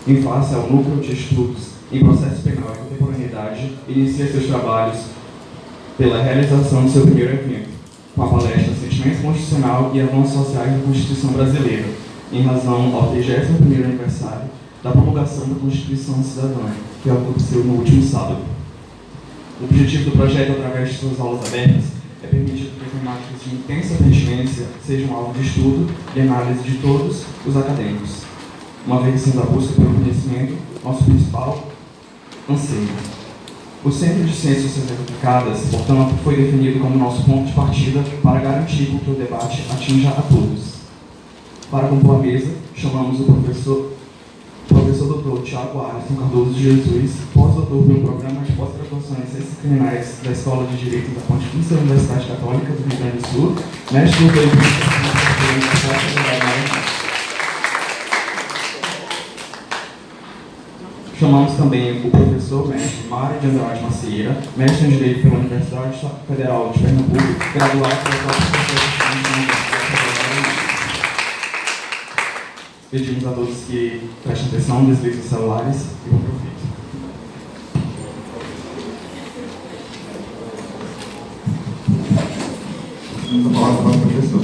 Em face ao Núcleo de Estudos em Processo Penal e Contemporaneidade, inicia seus trabalhos pela realização do seu primeiro evento, com a palestra Sentimento Constitucional e Avanços Sociais da Constituição Brasileira, em razão ao 31º aniversário da promulgação da Constituição Cidadã, que aconteceu no último sábado. O objetivo do projeto, através de suas aulas abertas, é permitir que temáticas de intensa pertinência sejam alvo de estudo e análise de todos os acadêmicos, uma vez sendo a busca pelo conhecimento nosso principal anseio. O Centro de Ciências Sociais Aplicadas, portanto, foi definido como nosso ponto de partida para garantir que o debate atinja a todos. Para compor a mesa, chamamos o professor Dr. Tiago Alisson Cardoso de Jesus, pós-doutor pelo Programa de Pós-Graduação em Ciências Criminais da Escola de Direito da Pontifícia Universidade Católica do Rio Grande do Sul, mestre doutor da Universidade Federal. Chamamos também o professor mestre Mário de Andrade Macieira, mestre em Direito pela Universidade Federal de Pernambuco, graduado pela própria Universidade Federal. Pedimos a todos que prestem atenção, desliguem os celulares e bom proveito. A palavra para o professor.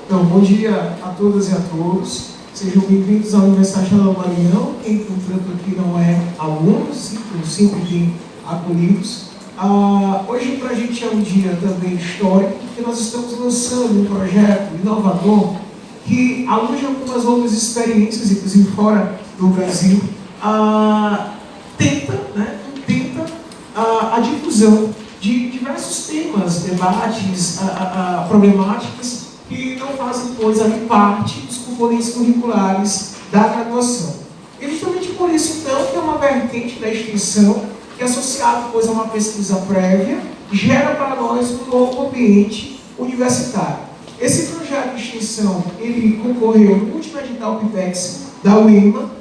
Então, bom dia a todas e a todos. Sejam bem-vindos à Universidade Estadual do Maranhão. Quem, portanto, aqui não é aluno, sempre tem acolhidos. Hoje, para a gente, é um dia também histórico, porque nós estamos lançando um projeto inovador que, à luz de algumas outras experiências, inclusive fora do Brasil, tenta a difusão de diversos temas, debates, problemáticas que não fazem, pois, ali parte dos componentes curriculares da graduação. E justamente por isso, então, que é uma vertente da extensão que, associado, pois, a uma pesquisa prévia, gera para nós um novo ambiente universitário. Esse projeto de extensão, ele concorreu no último edital PIPEX da UEMA,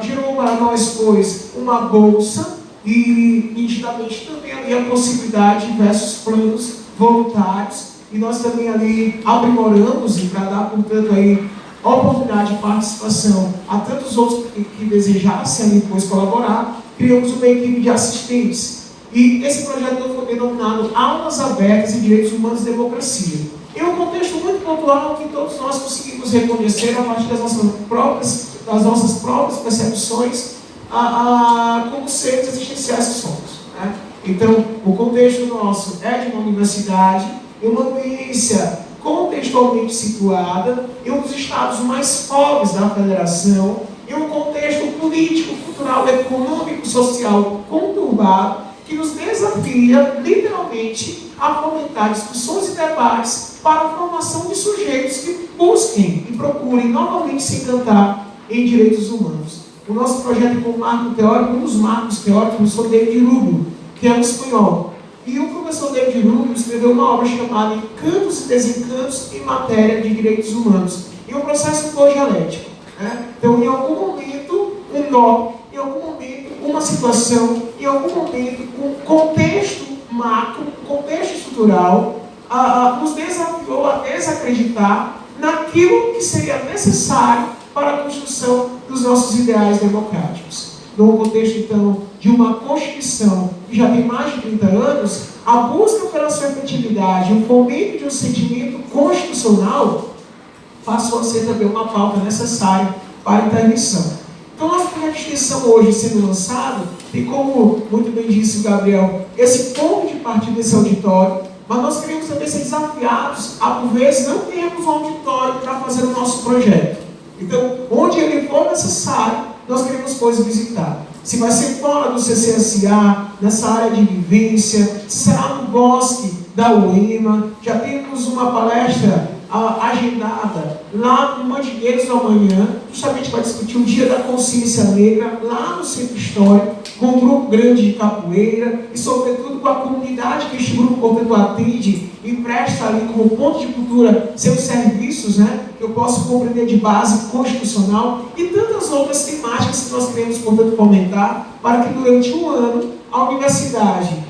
gerou para nós, pois, uma bolsa e, nitidamente, também ali a possibilidade de diversos planos voluntários. E nós também ali aprimoramos, e para dar, portanto, aí, oportunidade de participação a tantos outros que desejassem ali depois colaborar, criamos uma equipe de assistentes. E esse projeto foi denominado Aulas Abertas em Direitos Humanos e Democracia. Em um contexto muito pontual que todos nós conseguimos reconhecer a partir das nossas próprias percepções como seres existenciais que somos, né? Então, o contexto nosso é de uma universidade, uma ambiência contextualmente situada em um dos estados mais pobres da federação, em um contexto político, cultural, econômico, social conturbado, que nos desafia, literalmente, a fomentar discussões e debates para a formação de sujeitos que busquem e procurem novamente se encantar em direitos humanos. O nosso projeto com marco teórico, um dos marcos teóricos, o professor David Rubio, que é um espanhol. E o professor David Rubio escreveu uma obra chamada Encantos e Desencantos em Matéria de Direitos Humanos, em um processo dialético, né? Então, em algum momento, um nó, em algum momento, uma situação, em algum momento, um contexto macro, um contexto estrutural, nos desafiou a desacreditar naquilo que seria necessário para a construção dos nossos ideais democráticos. No contexto, então, de uma Constituição que já tem mais de 30 anos, a busca pela sua efetividade, o fomento de um sentimento constitucional passou a ser também uma pauta necessária para a intervenção. Então, nosso projeto de extensão hoje sendo lançado, e como muito bem disse o Gabriel, esse ponto de partida desse auditório, mas nós queremos também ser desafiados a, por vezes, não termos um auditório para fazer o nosso projeto. Então, onde ele for necessário, nós queremos, pois, visitar. Se vai ser fora do CCSA, nessa área de vivência, se será no bosque da UEMA. Já temos uma palestra agendada lá no Mandingueiros da Manhã, justamente para discutir o Dia da Consciência Negra, lá no Centro Histórico, com um grupo grande de capoeira e, sobretudo, com a comunidade que este grupo, portanto, atende e presta ali como ponto de cultura seus serviços, né, que eu posso compreender de base constitucional e tantas outras temáticas que nós queremos, portanto, fomentar para que durante um ano a universidade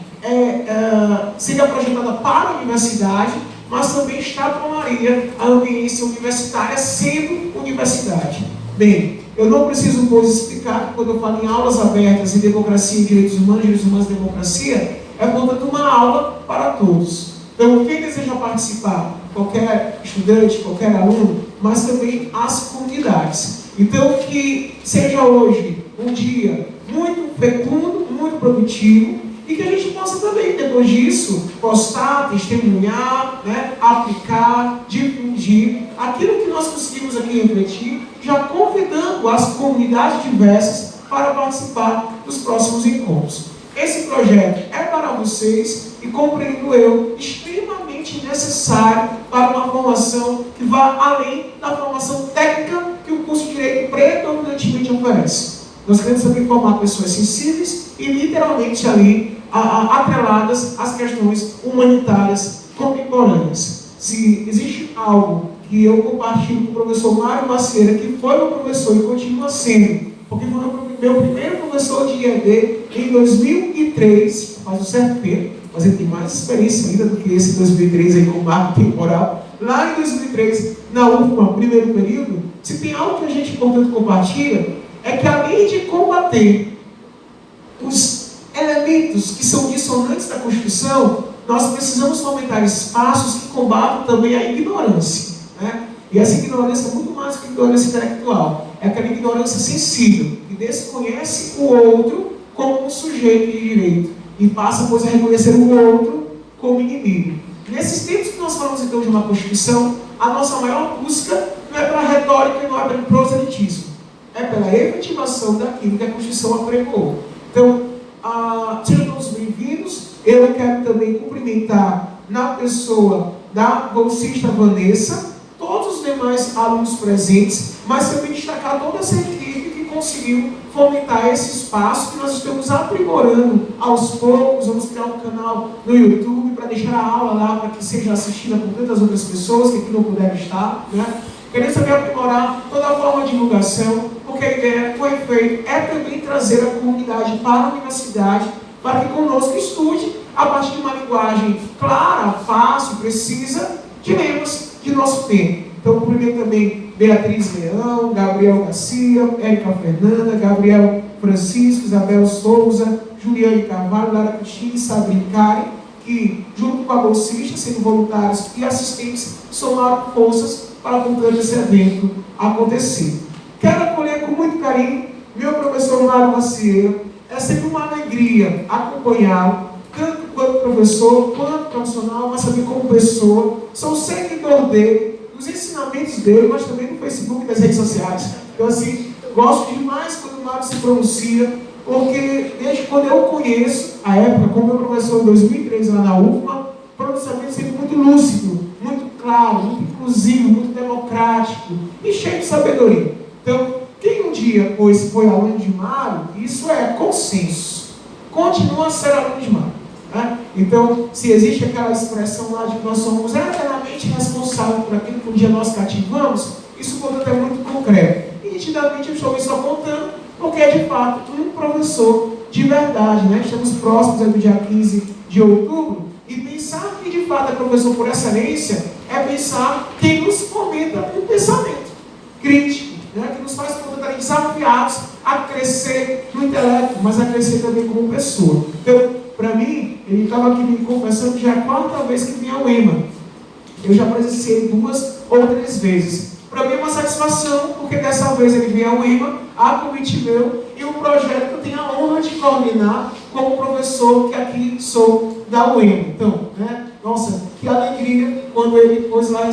seja projetada para a universidade, mas também tomaria a ambiência universitária sendo universidade. Bem, eu não preciso, pois, explicar que quando eu falo em aulas abertas em democracia e direitos humanos e democracia, é, portanto, uma aula para todos. Então, quem deseja participar, qualquer estudante, qualquer aluno, mas também as comunidades. Então, que seja hoje um dia muito fecundo, muito produtivo, e que a gente possa também, depois disso, postar, testemunhar, né, aplicar, difundir aquilo que nós conseguimos aqui refletir, já convidando as comunidades diversas para participar dos próximos encontros. Esse projeto é para vocês e, compreendo eu, extremamente necessário para uma formação que vá além da formação técnica que o curso de Direito predominantemente oferece. Nós queremos também formar pessoas sensíveis e literalmente ali atreladas às questões humanitárias contemporâneas. Se existe algo que eu compartilho com o professor Mário Macieira, que foi meu professor e continua sendo, porque foi meu primeiro professor de IED em 2003, faz um certo tempo, mas ele tem mais experiência ainda do que esse em 2003 aí com marco temporal. Lá em 2003, na UFMA, primeiro período, se tem algo que a gente, portanto, compartilha, é que além de combater os elementos que são dissonantes da Constituição, nós precisamos fomentar espaços que combatam também a ignorância, né? E essa ignorância é muito mais que ignorância intelectual, é aquela ignorância sensível, que desconhece o outro como um sujeito de direito e passa, pois, a reconhecer o outro como inimigo. Nesses tempos que nós falamos, então, de uma Constituição, a nossa maior busca não é pela retórica e não é pelo proselitismo, é pela efetivação daquilo que a Constituição apregou. Então, sejam todos bem-vindos. Eu quero também cumprimentar, na pessoa da bolsista Vanessa, todos os demais alunos presentes, mas também destacar toda essa equipe que conseguiu fomentar esse espaço que nós estamos aprimorando aos poucos. Vamos criar um canal no YouTube para deixar a aula lá para que seja assistida por tantas outras pessoas que aqui não puderam estar, né? Queremos também aprimorar toda a forma de divulgação, porque a ideia, o efeito, é também trazer a comunidade para a universidade, para que conosco estude, a partir de uma linguagem clara, fácil, precisa, temas de nosso tempo. Então, cumprimento também Beatriz Leão, Gabriel Garcia, Érica Fernanda, Gabriel Francisco, Isabel Souza, Juliane Carvalho, Lara Cristina e Sabrina Karen, que, junto com a bolsista, sendo voluntários e assistentes, somaram forças para portanto esse evento acontecer. Quero acolher com muito carinho meu professor Mário Macieira. É sempre uma alegria acompanhá-lo, tanto quanto professor, quanto profissional, mas também como pessoa. Sou seguidor dele, dos ensinamentos dele, mas também no Facebook e nas redes sociais. Então, assim, gosto demais quando o Mário se pronuncia, porque desde quando eu conheço, a época, como meu professor em 2003 lá na UFMA, o pronunciamento sempre muito lúcido, muito claro, muito inclusivo, muito democrático e cheio de sabedoria. Então, quem um dia, pois, foi aluno de Mário, isso é consenso. Continua a ser aluno de Mário, né? Então, se existe aquela expressão lá de que nós somos eternamente responsáveis por aquilo que um dia nós cativamos, isso, portanto, é muito concreto. E, nitidamente, eu estou isso apontando, porque é, de fato, um professor de verdade, né? Estamos próximos do dia 15 de outubro, e pensar que, de fato, é professor por excelência é pensar quem nos fomenta um pensamento crítico, né? Que nos faz, portanto, desafiados a crescer no intelecto, mas a crescer também como pessoa. Então, para mim, ele estava aqui me confessando que já é a quarta vez que vinha ao EMA. Eu já presenciei 2 ou 3 vezes. Para mim é uma satisfação, porque dessa vez ele veio ao EMA, a convite meu, e um projeto que eu tenho a honra de coordenar como professor que aqui sou da UEMA. Então, né, nossa, que alegria quando ele depois lá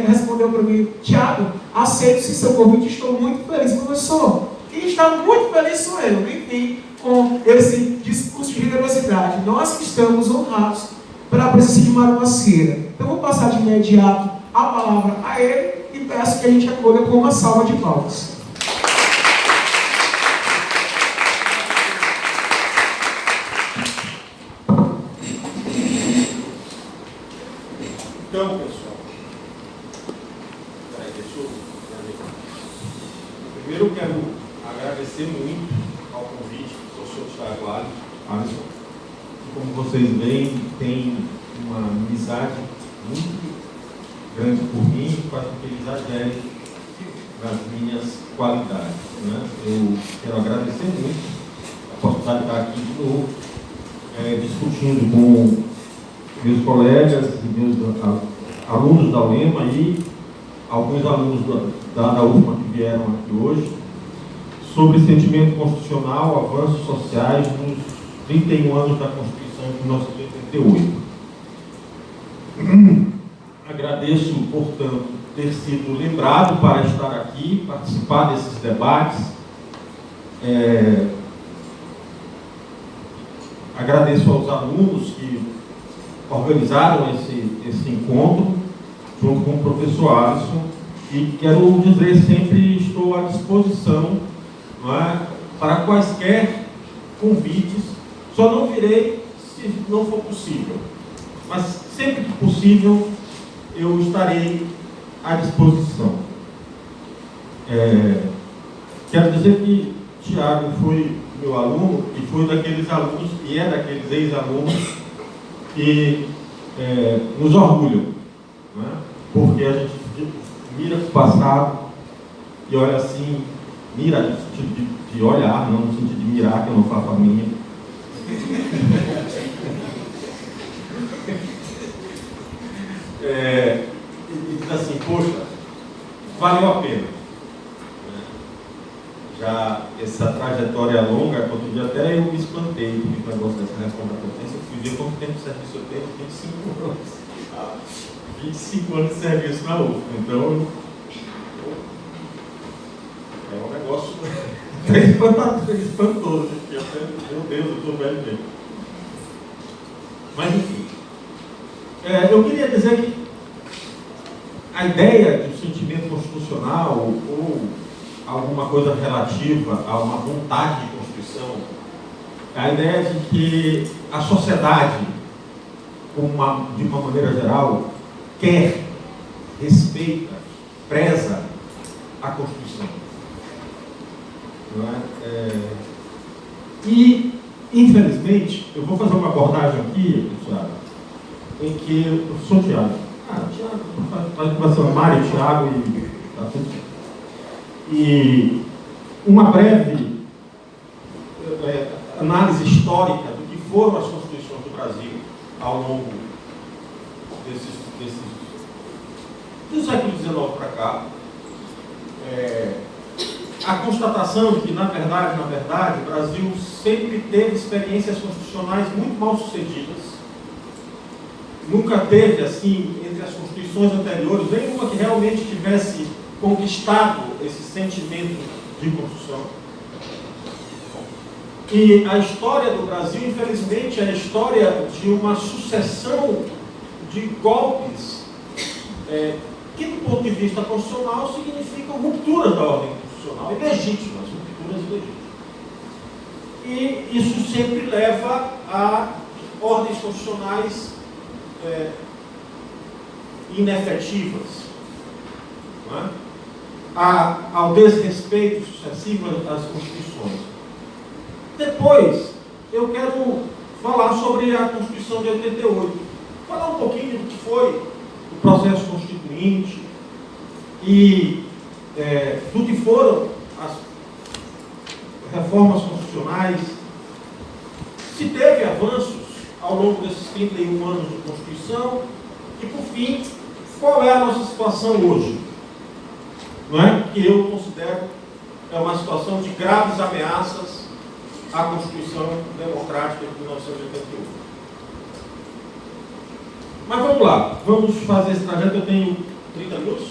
respondeu para mim: Tiago, aceito-se seu convite, estou muito feliz, professor. Quem está muito feliz sou eu, enfim, com esse discurso de generosidade. Nós que estamos honrados pela presença de Mário Macieira. Então, vou passar de imediato a palavra a ele e peço que a gente acolha com uma salva de palmas. Então, pessoal, primeiro eu quero agradecer muito ao convite do professor Thiago Alisson. Como vocês veem, tem uma amizade muito grande por mim, faz com que ele exagere nas minhas qualidades. Né? Eu quero agradecer muito a oportunidade de estar aqui de novo, discutindo com meus colegas e meus alunos da UEMA e alguns alunos da UFMA que vieram aqui hoje, sobre sentimento constitucional, avanços sociais nos 31 anos da Constituição de 1988. Agradeço, portanto, ter sido lembrado para estar aqui, participar desses debates. Agradeço aos alunos que organizaram esse encontro, junto com o professor Alisson, e quero dizer, sempre estou à disposição, não é, para quaisquer convites. Só não virei se não for possível, mas sempre que possível eu estarei à disposição. Quero dizer que Tiago foi meu aluno e foi daqueles alunos, e é daqueles ex-alunos que nos orgulham, né? Porque a gente mira para o passado e olha assim, mira no sentido de olhar, não no sentido de mirar, que eu não faço a minha. E diz assim, poxa, valeu a pena. Já essa trajetória é longa, quando dia até eu me espantei com o negócio dessa reforma da potência. Eu fui ver quanto tempo de serviço eu tenho, 25 anos. 25 anos de serviço na UFMA. Então, é um negócio espantoso. Meu Deus, eu estou velho mesmo. Mas, enfim. Eu queria dizer que a ideia de sentimento constitucional ou alguma coisa relativa a uma vontade de Constituição, a ideia de que a sociedade, de uma maneira geral, quer, respeita, preza a Constituição. Não é? E, infelizmente, eu vou fazer uma abordagem aqui, pessoal, em que o professor Tiago, vai ser o Mário, Tiago e tá tudo. E uma breve análise histórica do que foram as constituições do Brasil ao longo do século XIX para cá. A constatação de que, na verdade, o Brasil sempre teve experiências constitucionais muito mal sucedidas. Nunca teve, assim, entre as constituições anteriores, nenhuma que realmente tivesse conquistado esse sentimento de Constituição. E a história do Brasil, infelizmente, é a história de uma sucessão de golpes que, do ponto de vista constitucional, significam rupturas da ordem constitucional, ilegítimas, rupturas ilegítimas. E isso sempre leva a ordens constitucionais inefetivas, não é? Ao desrespeito sucessivo às constituições. Depois, eu quero falar sobre a Constituição de 88. Falar um pouquinho do que foi o processo constituinte e do que foram as reformas constitucionais. Se teve avanços ao longo desses 31 anos de Constituição e, por fim, qual é a nossa situação hoje? Não é? Que eu considero uma situação de graves ameaças à Constituição Democrática de 1988. Mas vamos lá, vamos fazer esse trajeto. Eu tenho 30 minutos?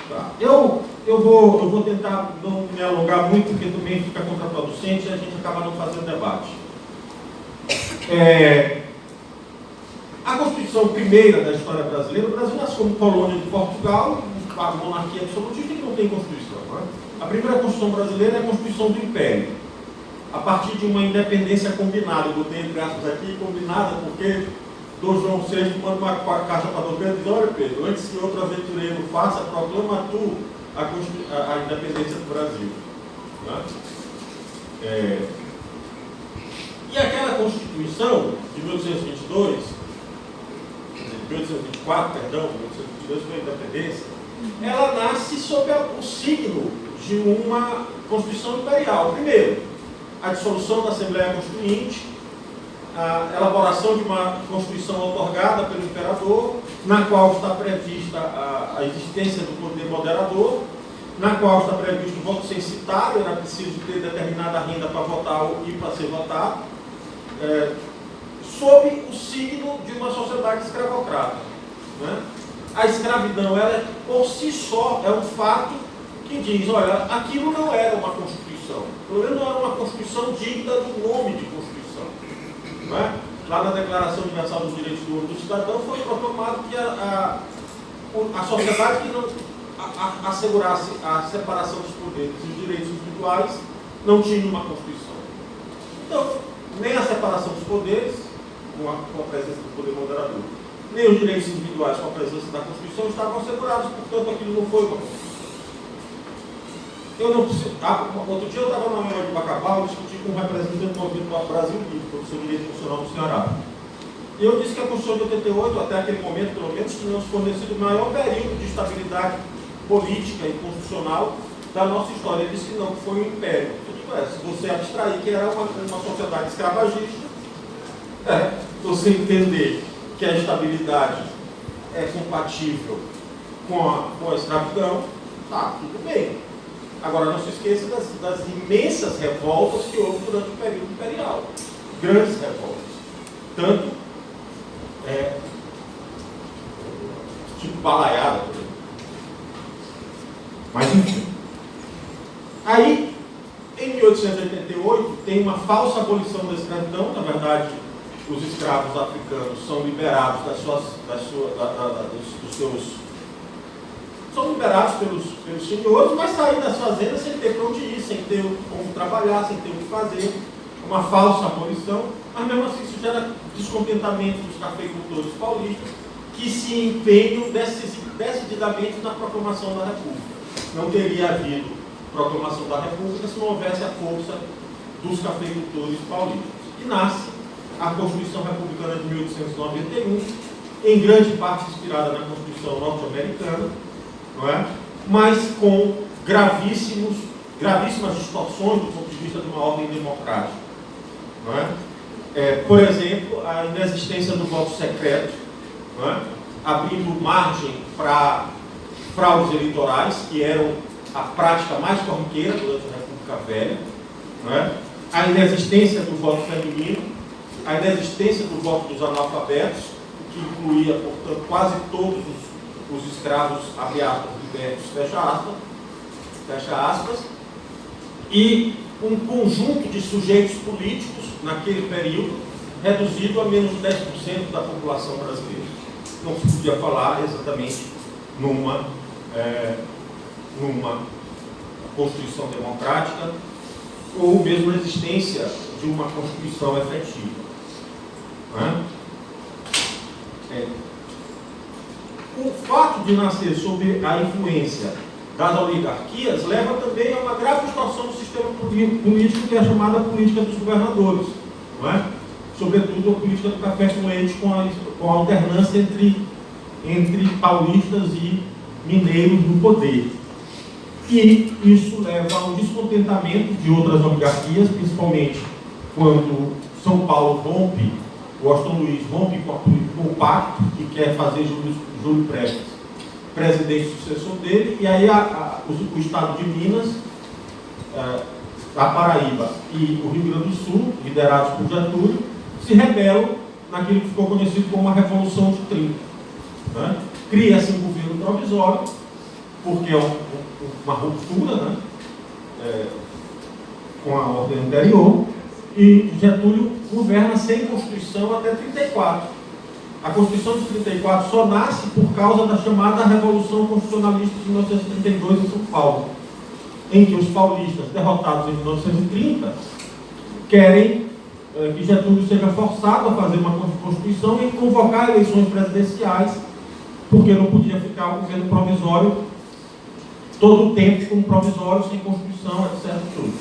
Tá. Eu vou tentar não me alongar muito, porque também fica contraproducente e a gente acaba não fazendo debate. A Constituição Constituição primeira da história brasileira, o Brasil nasce como colônia de Portugal, uma monarquia absolutista que não tem Constituição. Não é? A primeira Constituição brasileira é a Constituição do Império, a partir de uma independência combinada, eu botei entre aspas aqui, combinada, porque Dom João VI manda uma caixa para Dom Pedro e diz: olha, Pedro, antes que outro aventureiro faça, proclama tu a independência do Brasil. Né? E aquela Constituição de 1824, perdão, 1822 foi a independência, ela nasce sob o signo de uma Constituição imperial. Primeiro, a dissolução da Assembleia Constituinte, a elaboração de uma Constituição outorgada pelo imperador, na qual está prevista a existência do poder moderador, na qual está previsto o voto censitário, era preciso ter determinada renda para votar e para ser votado, sob o signo de uma sociedade escravocrata. Né? A escravidão, ela por si só é um fato que diz: olha, aquilo não era uma Constituição, pelo menos não era uma Constituição digna do nome de Constituição. Não é? Lá na Declaração Universal dos Direitos do Cidadão foi proclamado que a sociedade que não assegurasse a separação dos poderes e os direitos individuais não tinha uma Constituição. Então, nem a separação dos poderes, com a presença do poder moderador, nem os direitos individuais com a presença da Constituição estavam assegurados, portanto aquilo não foi uma Constituição. Eu não preciso. Outro dia eu estava na Memória de Bacabal e discuti com um representante do Movimento Brasil Livre, professor de Direito Constitucional do Ceará. E eu disse que a Constituição de 88, até aquele momento, pelo menos, tinha nos fornecido o maior período de estabilidade política e constitucional da nossa história. Ele disse que não, que foi o Império. Eu digo, se você abstrair que era uma sociedade escravagista, você entender que a estabilidade é compatível com a escravidão, tá, tudo bem. Agora, não se esqueça das imensas revoltas que houve durante o período imperial. Grandes revoltas. Tanto, tipo balaiada, por exemplo. Mas, enfim. Aí, em 1888, tem uma falsa abolição da escravidão. Na verdade, os escravos africanos são liberados dos seus... São liberados pelos senhores, mas saem das fazendas sem ter para onde ir, sem ter como trabalhar, sem ter o que fazer. Uma falsa abolição, mas mesmo assim isso gera descontentamento dos cafeicultores paulistas, que se empenham decididamente na proclamação da República. Não teria havido proclamação da República se não houvesse a força dos cafeicultores paulistas. E nasce a Constituição Republicana de 1891, em grande parte inspirada na Constituição norte-americana, não é? Mas com gravíssimas distorções do ponto de vista de uma ordem democrática. Não é? Por exemplo, a inexistência do voto secreto, não é? Abrindo margem para fraudes eleitorais, que eram a prática mais corriqueira durante a República Velha, não é? A inexistência do voto feminino, a inexistência do voto dos analfabetos, que incluía, portanto, quase todos os escravos, abre aspas, libertos, fecha aspas, e um conjunto de sujeitos políticos, naquele período, reduzido a menos de 10% da população brasileira. Não se podia falar exatamente numa Constituição democrática ou mesmo a existência de uma Constituição efetiva. O fato de nascer sob a influência das oligarquias leva também a uma grave distorção do sistema político, que é a chamada política dos governadores, não é? Sobretudo a política do café com leite, com a alternância entre paulistas e mineiros no poder. E isso leva a um descontentamento de outras oligarquias, principalmente quando São Paulo rompe, Washington Luiz rompe com o pacto, que quer fazer Júlio Prestes presidente sucessor dele, e aí o estado de Minas, a Paraíba e o Rio Grande do Sul, liderados por Getúlio, se rebelam naquilo que ficou conhecido como a Revolução de 30. Né? Cria-se um governo provisório, porque é uma ruptura, né? Com a ordem anterior, e Getúlio governa sem Constituição até 34. A Constituição de 34 só nasce por causa da chamada Revolução Constitucionalista de 1932 em São Paulo, em que os paulistas, derrotados em 1930, querem que Getúlio seja forçado a fazer uma Constituição e convocar eleições presidenciais, porque não podia ficar o governo provisório todo o tempo como provisório, sem Constituição, etc. Tudo.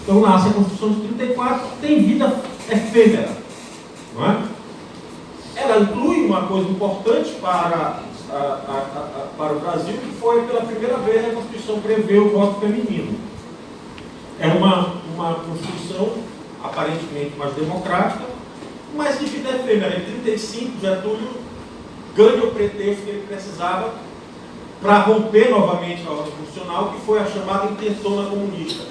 Então nasce a Constituição de 34, tem vida efêmera, não é? Ela inclui uma coisa importante para o Brasil, que foi pela primeira vez a Constituição prevê o voto feminino. É uma Constituição aparentemente mais democrática, mas de vida efêmera. Em 35, Getúlio ganha o pretexto que ele precisava para romper novamente a ordem constitucional, que foi a chamada intentona comunista,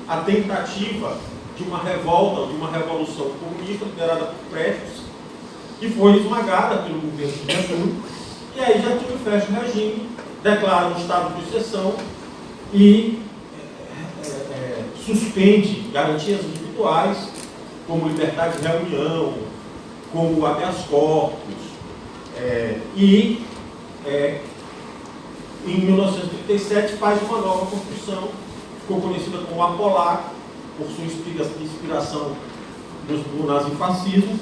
a tentativa de uma revolta, de uma revolução comunista liderada por Prestes, que foi esmagada pelo governo de Getúlio, e aí Getúlio fecha o regime, declara um estado de exceção e suspende garantias individuais, como liberdade de reunião, como habeas corpus, em 1937 faz uma nova Constituição, ficou conhecida como a Polaca, por sua inspiração no nazifascismo,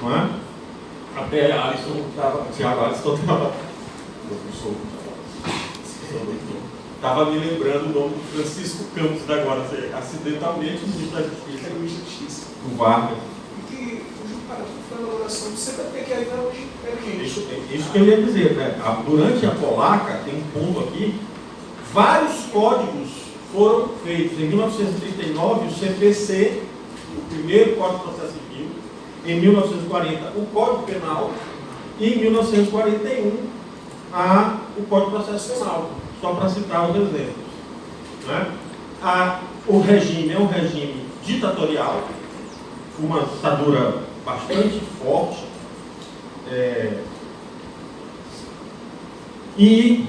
não é? Até Tiago Alisson estava me lembrando o nome do Francisco Campos da agora, acidentalmente, ministro da Justiça, do Vargas. Que foi a elaboração do CPP, que ainda hoje é vigente. Isso que eu ia dizer, né? Durante a Polaca, tem um ponto aqui, vários códigos foram feitos. Em 1939, o CPC, o primeiro Código de Processo Civil, em 1940, o Código Penal, e em 1941, o Código de Processo Penal, só para citar os exemplos. Né? O regime é um regime ditatorial, uma ditadura bastante forte, e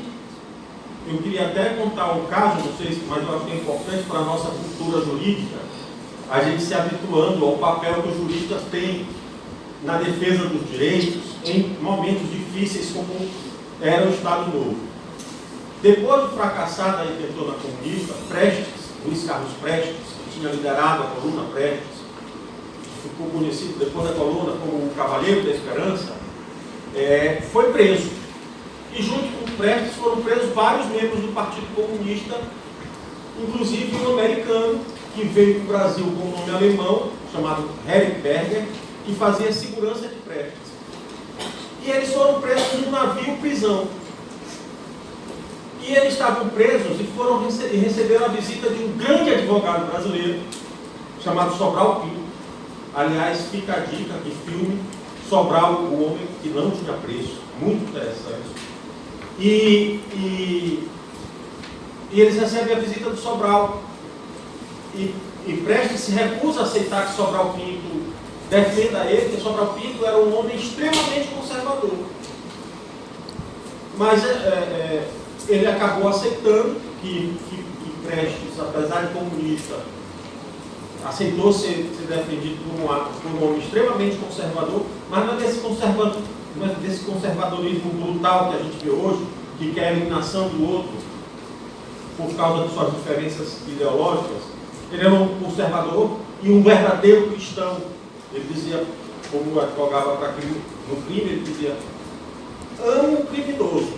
eu queria até contar um caso, não sei se, mas eu acho que é importante para a nossa cultura jurídica, a gente se habituando ao papel que os juristas têm na defesa dos direitos em momentos difíceis como era o Estado Novo. Depois de fracassar na intentona comunista, Prestes, Luiz Carlos Prestes, que tinha liderado a coluna Prestes, ficou conhecido depois da coluna como o Cavaleiro da Esperança, foi preso. E junto com o Prestes foram presos vários membros do Partido Comunista, inclusive um americano que veio para o Brasil com um nome alemão, chamado Erich Berger, que fazia segurança de Prestes. E eles foram presos num navio prisão. E eles estavam presos e receberam a visita de um grande advogado brasileiro, chamado Sobral Pinto. Aliás, fica a dica que filme Sobral, o homem que não tinha preço, muito interessante. E eles recebem a visita do Sobral. E Prestes se recusa a aceitar que Sobral Pinto defenda ele, porque Sobral Pinto era um homem extremamente conservador. Mas ele acabou aceitando que Prestes, apesar de comunista, aceitou ser defendido por um homem extremamente conservador, mas não é desse conservadorismo brutal que a gente vê hoje, que quer a eliminação do outro por causa de suas diferenças ideológicas. Ele era um conservador e um verdadeiro cristão. Ele dizia, como advogava para no crime, ele dizia: amo o criminoso,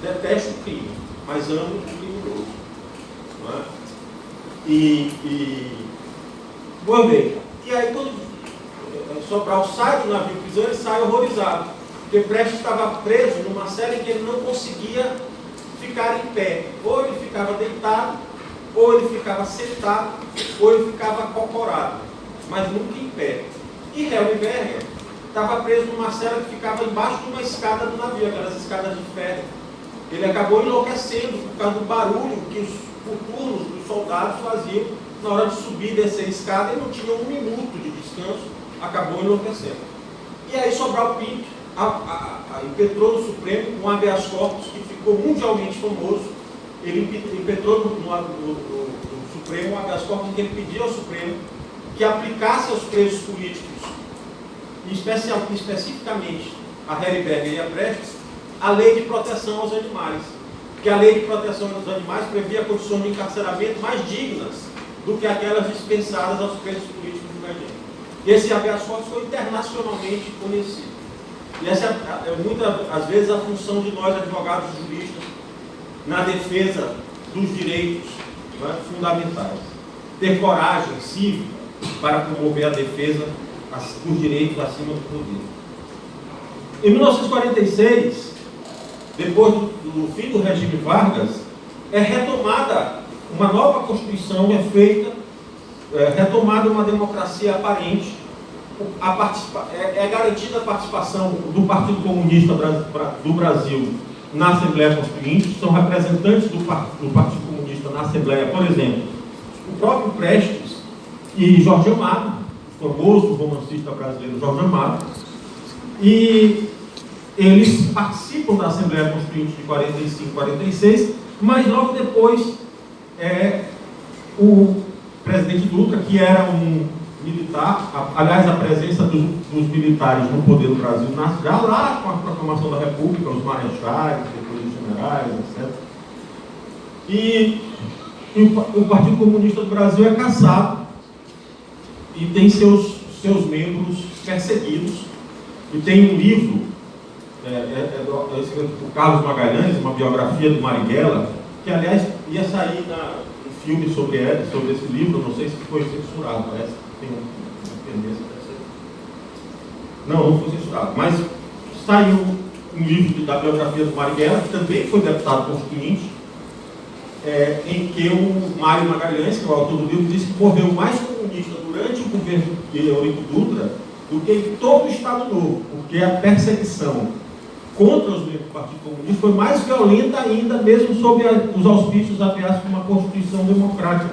detesto o crime, mas amo o criminoso. Não é? Vamos ver. E aí, quando Sobral sai do navio prisão, ele sai horrorizado, porque Prestes estava preso numa cela em que ele não conseguia ficar em pé. Ou ele ficava deitado, ou ele ficava sentado, ou ele ficava acocorado, mas nunca em pé. E Helmy Berger estava preso numa cela que ficava embaixo de uma escada do navio, aquelas escadas de ferro. Ele acabou enlouquecendo por causa do barulho que os turnos dos soldados faziam na hora de subir e descer a escada, e não tinha um minuto de descanso, acabou enlouquecendo. E aí Sobral Pinto impetrou no Supremo um habeas corpus que ficou mundialmente famoso. Ele impetrou no Supremo um habeas corpus em que ele pedia ao Supremo que aplicasse aos presos políticos, especificamente a Heriberger e a Prestes, a Lei de Proteção aos Animais. Que a Lei de Proteção aos Animais previa condições de encarceramento mais dignas do que aquelas dispensadas aos presos políticos do Brasil. E esse habeas corpus foi internacionalmente conhecido. E essa é muitas às vezes a função de nós, advogados e juristas, na defesa dos direitos, né, fundamentais. Ter coragem cívica para promover a defesa dos direitos acima do poder. Em 1946, depois do fim do regime Vargas, é retomada uma nova Constituição, é feita, retomada uma democracia aparente, é garantida a participação do Partido Comunista do Brasil na Assembleia Constituinte, são representantes do Partido Comunista na Assembleia, por exemplo, o próprio Prestes e Jorge Amado, o famoso romancista brasileiro Jorge Amado, e eles participam da Assembleia Constituinte de 45, 46, mas logo depois o presidente Dutra, que era um militar, aliás, a presença dos militares no poder do Brasil nasce já lá com a proclamação da República, os marechais, depois os generais, etc. E o Partido Comunista do Brasil é caçado e tem seus membros perseguidos. E tem um livro, do Carlos Magalhães, uma biografia do Marighella, que, aliás, ia sair um filme sobre esse livro, não sei se foi censurado, parece que tem uma tendência a ser. Não foi censurado, mas saiu um livro da biografia do Marighella, que também foi deputado constituinte, em que o Mário Magalhães, que é o autor do livro, disse que morreu mais comunista durante o governo de Eurico Dutra do que em todo o Estado Novo, porque a perseguição contra os membros do Partido Comunista foi mais violenta ainda, mesmo sob os auspícios, aliás, de uma Constituição democrática.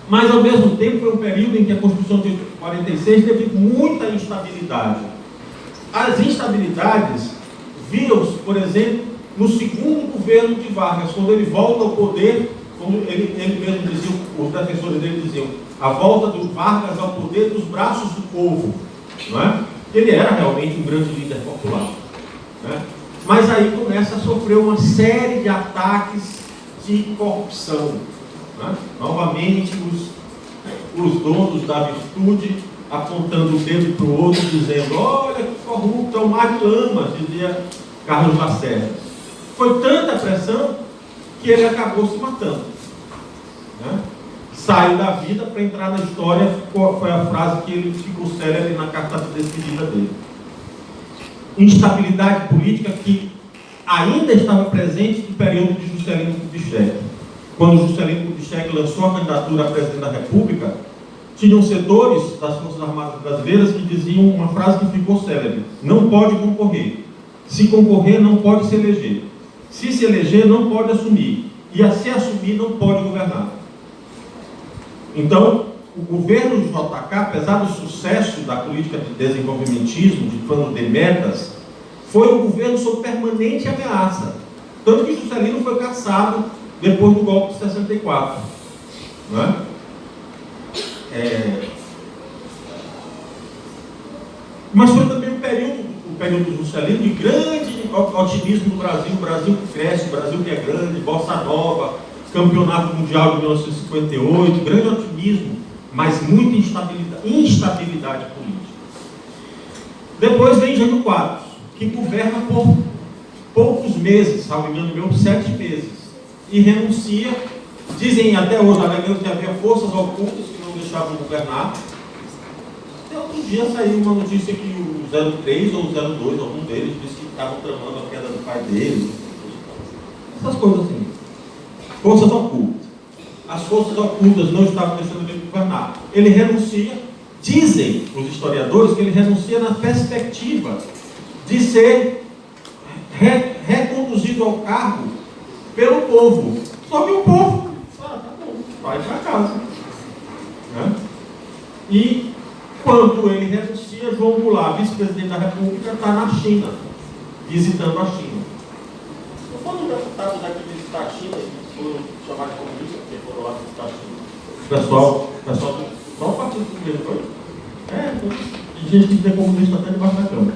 Mas, ao mesmo tempo, foi um período em que a Constituição de 46 teve muita instabilidade. As instabilidades viam-se, por exemplo, no segundo governo de Vargas, quando ele volta ao poder, como ele mesmo dizia, os defensores dele diziam, a volta do Vargas ao poder dos braços do povo. Não é? Ele era realmente um grande líder popular. Né? Mas aí começa a sofrer uma série de ataques de corrupção. Né? Novamente, os donos da virtude apontando o dedo para o outro, dizendo: olha que corrupto, é o mar de lama, dizia Carlos Lacerda. Foi tanta pressão que ele acabou se matando. Né? Saiu da vida para entrar na história, foi a frase que ele ficou célebre na carta de despedida dele. Instabilidade política que ainda estava presente no período de Juscelino Kubitschek. Quando Juscelino Kubitschek lançou a candidatura a presidente da República, tinham setores das Forças Armadas Brasileiras que diziam uma frase que ficou célebre: não pode concorrer. Se concorrer, não pode se eleger. Se se eleger, não pode assumir. E a se assumir, não pode governar. Então, o governo de JK, apesar do sucesso da política de desenvolvimentismo, de plano de metas, foi um governo sob permanente ameaça. Tanto que Juscelino foi cassado depois do golpe de 64. Não é? Mas foi também o período do Juscelino de grande otimismo no Brasil. O Brasil que cresce, o Brasil que é grande, Bossa Nova, Campeonato Mundial de 1958, grande otimismo, mas muita instabilidade política. Depois vem Jânio Quadros, que governa por poucos meses, salvo engano meu, 7 meses, e renuncia. Dizem até hoje, alegando que havia forças ocultas que não deixavam governar. Até outro dia saiu uma notícia que o 03 ou o 02, algum deles, disse que estavam tramando a queda do pai deles. Essas coisas assim. Forças ocultas. As forças ocultas não estavam deixando ele governar. Ele renuncia. Dizem os historiadores que ele renuncia na perspectiva de ser reconduzido ao cargo pelo povo. Só que o povo tá bom, vai para casa. Né? E quando ele renuncia, João Goulart, vice-presidente da República, está na China, visitando a China. Quando os deputados daqui visitar a China, foram chamados de comunistas, porque foram lá visitar a China. O pessoal só o partido comunista foi? gente tem que ter comunista até debaixo da cama.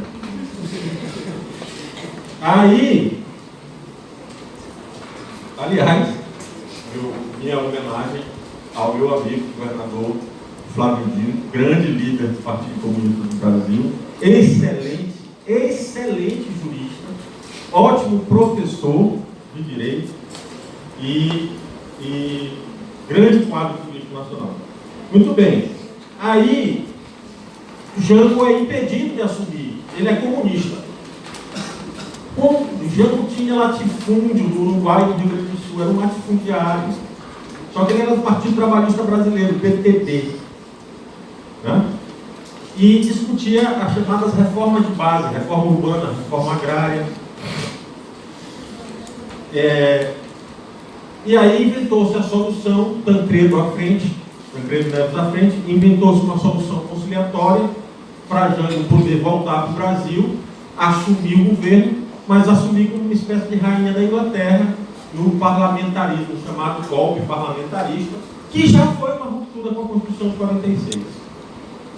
Aí, aliás, minha homenagem ao meu amigo, governador Flávio Dino, grande líder do Partido Comunista do Brasil, excelente jurista, ótimo professor de direito e grande quadro político nacional. Muito bem. Aí, Jango é impedido de assumir. Ele é comunista. Como Jango tinha latifúndio do Uruguai e do Rio Grande do Sul, era um latifundiário. Só que ele era do Partido Trabalhista Brasileiro, PTB. Né? E discutia as chamadas reformas de base, reforma urbana, reforma agrária. E aí inventou-se a solução, Tancredo Neves à frente, inventou-se uma solução conciliatória para Jango poder voltar para o Brasil, assumir o governo, mas assumir como uma espécie de rainha da Inglaterra, no parlamentarismo, chamado golpe parlamentarista, que já foi uma ruptura com a Constituição de 46.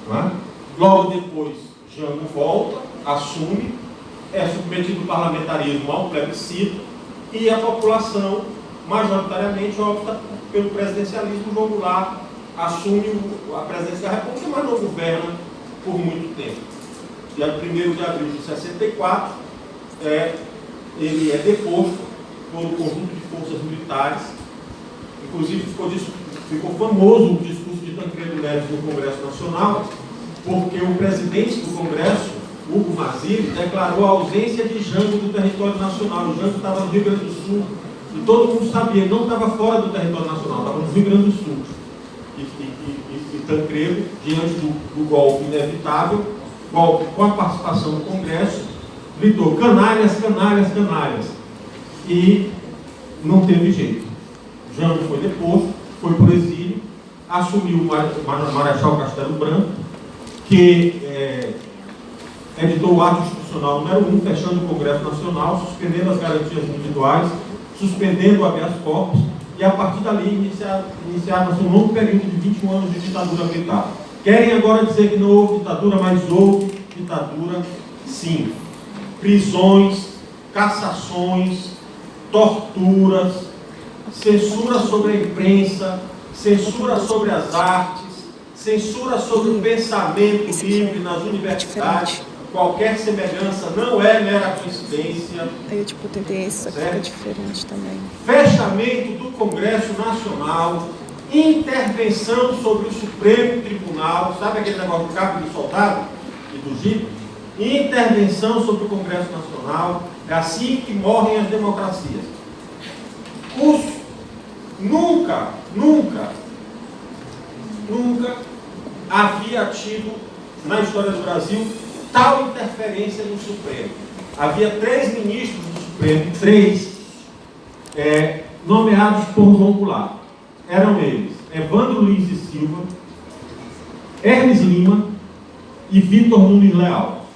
Não é? Logo depois, Jango volta, assume, é submetido ao parlamentarismo a um plebiscito, e a população, majoritariamente, opta pelo presidencialismo. João Goulart assume a presidência da República, mas não governa por muito tempo. E a 1º de abril de 64, ele é deposto por um conjunto de forças militares. Inclusive ficou famoso o discurso de Tancredo Neves no Congresso Nacional, porque o presidente do Congresso, Hugo Mazili, declarou a ausência de Jango do território nacional. O Jango estava no Rio Grande do Sul, e todo mundo sabia, ele não estava fora do território nacional, estava no Rio Grande do Sul. E Tancredo, diante do golpe inevitável, golpe com a participação do Congresso, gritou: canalhas, canalhas, canalhas. E não teve jeito. Jango foi deposto, foi para o exílio, assumiu o Marechal Castelo Branco, que editou o ato institucional número 1, fechando o Congresso Nacional, suspendendo as garantias individuais, suspendendo o habeas corpus, e a partir dali iniciava-se um longo período de 21 anos de ditadura militar. Querem agora dizer que não houve ditadura, mas houve ditadura sim. Prisões, cassações, torturas, censura sobre a imprensa, censura sobre as artes, censura sobre o pensamento livre nas universidades. Qualquer semelhança não é mera coincidência. Aí, tipo, tentei essa que fica diferente também. Fechamento do Congresso Nacional, intervenção sobre o Supremo Tribunal, sabe aquele negócio do cabo do soldado e do jipe? Intervenção sobre o Congresso Nacional. É assim que morrem as democracias. Nunca havia tido na história do Brasil tal interferência no Supremo. Havia 3 ministros do Supremo, 3 nomeados por João Goulart. Eram eles Evandro Lins e Silva, Hermes Lima e Vitor Nunes Leal.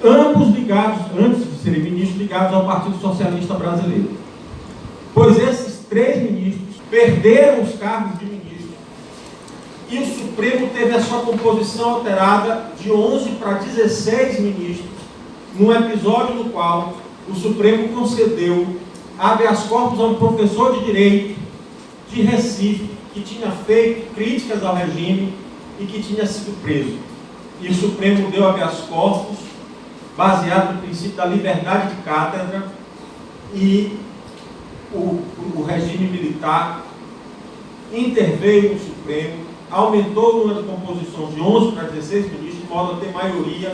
Ambos ligados, antes de serem ministros, ligados ao Partido Socialista Brasileiro. Pois esses 3 ministros perderam os cargos de ministro e o Supremo teve a sua composição alterada de 11 para 16 ministros, num episódio no qual o Supremo concedeu habeas corpus a um professor de direito de Recife, que tinha feito críticas ao regime e que tinha sido preso. E o Supremo deu habeas corpus baseado no princípio da liberdade de cátedra, e o regime militar interveio no Supremo, aumentou o número de composição de 11 para 16 ministros, de modo a ter maioria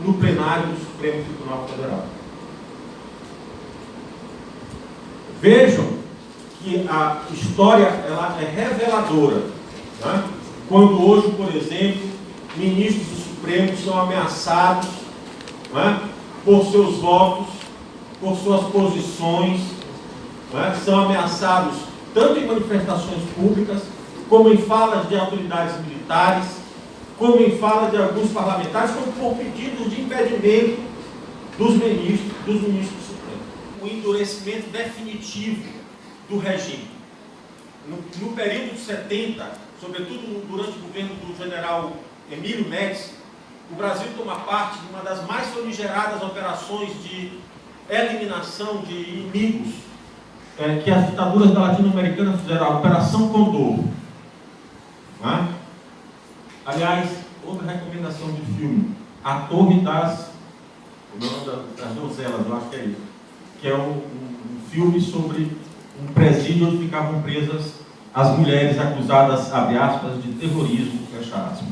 no plenário do Supremo Tribunal Federal. Vejam que a história ela é reveladora, né? Quando hoje, por exemplo, ministros do Supremo são ameaçados, né, por seus votos, por suas posições, né, são ameaçados tanto em manifestações públicas, como em falas de autoridades militares, como em falas de alguns parlamentares, como por pedidos de impedimento dos ministros do Supremo. O endurecimento definitivo do regime. No período de 70, sobretudo durante o governo do general Emílio Médici, o Brasil toma parte de uma das mais famigeradas operações de eliminação de inimigos que as ditaduras da Latino-Americana fizeram, a Operação Condor. Não é? Aliás, outra recomendação de filme, A Torre das Donzelas, eu acho que é isso, que é um filme sobre um presídio onde ficavam presas as mulheres acusadas, abre aspas, de terrorismo, fecha aspas.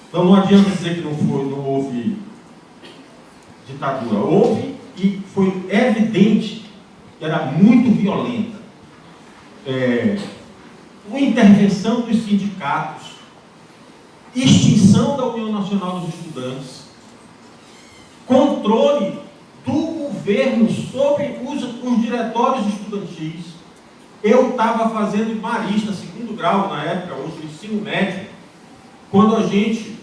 Então não adianta dizer que não houve ditadura. Houve e foi evidente que era muito violenta. Uma intervenção dos sindicatos, extinção da União Nacional dos Estudantes, controle do governo sobre os diretórios estudantis. Eu estava fazendo marista, segundo grau na época, hoje ensino médio, quando a gente,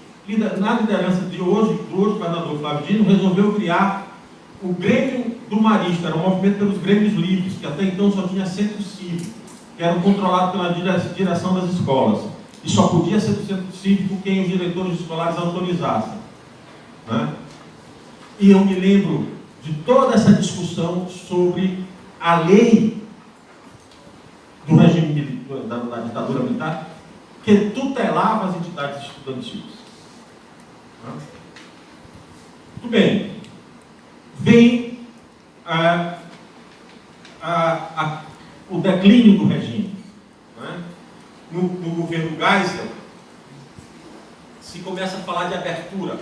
na liderança de hoje, do governador Flávio Dino, resolveu criar o Grêmio do Marista, era um movimento pelos Grêmios Livres, que até então só tinha centro cívico, que eram controlados pela direção das escolas. E só podia ser do centro cívico quem os diretores escolares autorizassem. Né? E eu me lembro de toda essa discussão sobre a lei do regime da ditadura militar, que tutelava as entidades estudantis. Muito bem. Vem o declínio do regime. Né? No governo Geisel, se começa a falar de abertura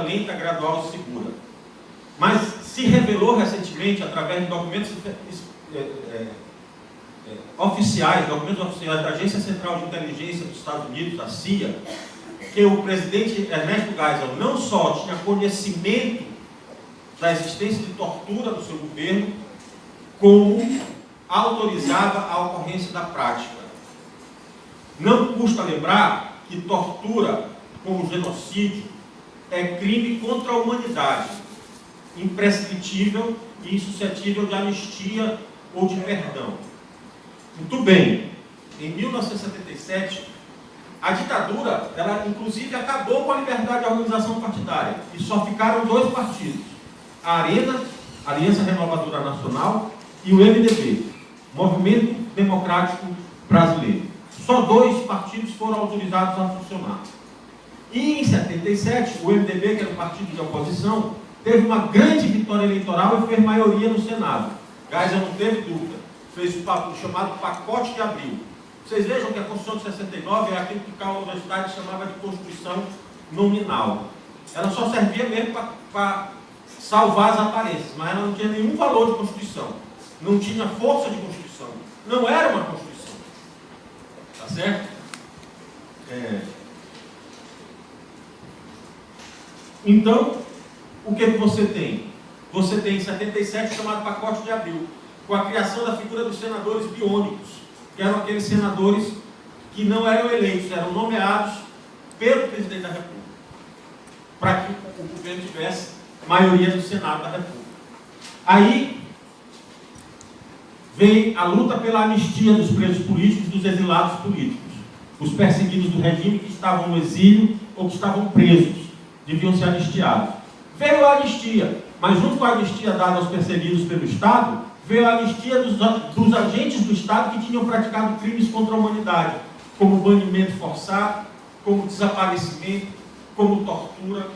lenta, gradual e segura. Mas se revelou recentemente, através de documentos oficiais da Agência Central de Inteligência dos Estados Unidos, da CIA, que o presidente Ernesto Geisel não só tinha conhecimento da existência de tortura do seu governo, como autorizava a ocorrência da prática. Não custa lembrar que tortura, como genocídio, é crime contra a humanidade, imprescritível e insuscetível de anistia ou de perdão. Muito bem, em 1977, a ditadura, ela inclusive acabou com a liberdade de organização partidária e só ficaram 2 partidos, a ARENA, Aliança Renovadora Nacional, e o MDB, Movimento Democrático Brasileiro. Só 2 partidos foram autorizados a funcionar. E em 77, o MDB, que era um partido de oposição, teve uma grande vitória eleitoral e fez maioria no Senado. Geisel não teve dúvida. Fez o chamado pacote de abril. Vocês vejam que a Constituição de 69 é aquilo que Carlos Universidade chamava de Constituição nominal. Ela só servia mesmo para salvar as aparências, mas ela não tinha nenhum valor de Constituição. Não tinha força de Constituição. Não era uma Constituição. Tá certo? Então, o que você tem? Você tem em 77 o chamado pacote de abril, com a criação da figura dos senadores biônicos, que eram aqueles senadores que não eram eleitos, eram nomeados pelo presidente da República, para que o governo tivesse maioria do Senado da República. Aí vem a luta pela anistia dos presos políticos, dos exilados políticos, os perseguidos do regime que estavam no exílio ou que estavam presos, deviam ser anistiados. Veio a anistia, mas junto com a anistia dada aos perseguidos pelo Estado, veio a anistia dos agentes do Estado que tinham praticado crimes contra a humanidade, como banimento forçado, como desaparecimento, como tortura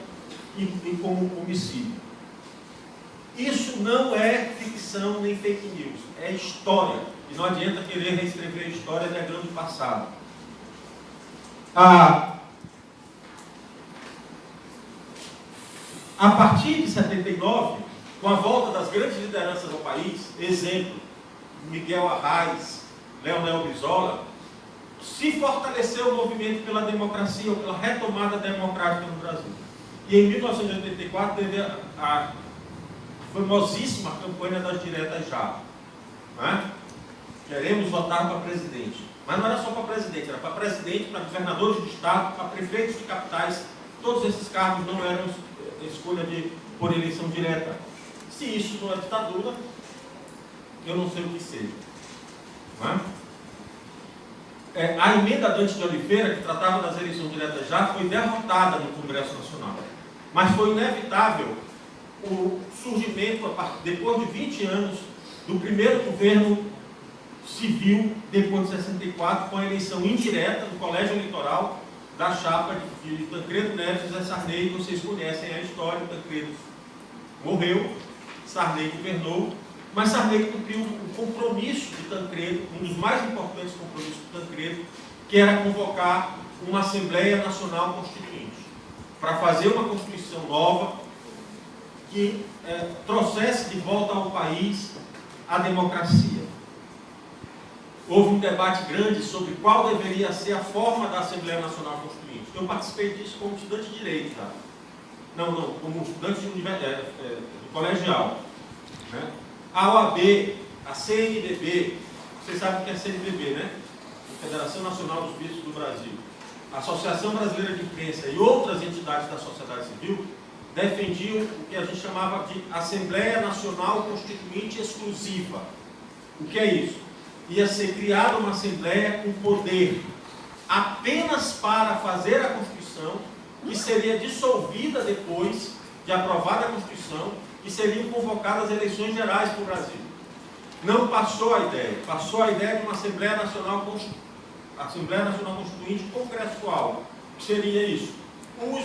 e como homicídio. Isso não é ficção nem fake news, é história. E não adianta querer reescrever a história negando o passado. A partir de 79, com a volta das grandes lideranças ao país, exemplo, Miguel Arraes, Leonel Brizola, se fortaleceu o movimento pela democracia, ou pela retomada democrática no Brasil. E em 1984 teve a famosíssima campanha das diretas já. Né? Queremos votar para presidente. Mas não era só para presidente, era para presidente, para governadores de estado, para prefeitos de capitais. Todos esses cargos não eram escolha por eleição direta. Se isso não é ditadura, eu não sei o que seja. Não é? a emenda Dante de Oliveira, que tratava das eleições diretas já, foi derrotada no Congresso Nacional. Mas foi inevitável o surgimento, depois de 20 anos, do primeiro governo civil, depois de 64, com a eleição indireta do colégio eleitoral da chapa de Tancredo Neves e José Sarney. Vocês conhecem a história. Tancredo morreu, Sarney governou, mas Sarney cumpriu o compromisso de Tancredo, um dos mais importantes compromissos de Tancredo, que era convocar uma Assembleia Nacional Constituinte, para fazer uma Constituição nova que trouxesse de volta ao país a democracia. Houve um debate grande sobre qual deveria ser a forma da Assembleia Nacional Constituinte. Eu participei disso como estudante de Direito, tá? Não, como estudante de colegial. Né? A OAB, a CNBB, vocês sabem o que é CNBB, né? Federação Nacional dos Bispos do Brasil, a Associação Brasileira de Imprensa e outras entidades da sociedade civil defendiam o que a gente chamava de Assembleia Nacional Constituinte Exclusiva. O que é isso? Ia ser criada uma Assembleia com poder apenas para fazer a Constituição, que seria dissolvida depois de aprovada a Constituição, e seriam convocadas eleições gerais para o Brasil. Não passou a ideia. Passou a ideia de uma Assembleia Nacional Constituinte congressual. O que seria isso? Os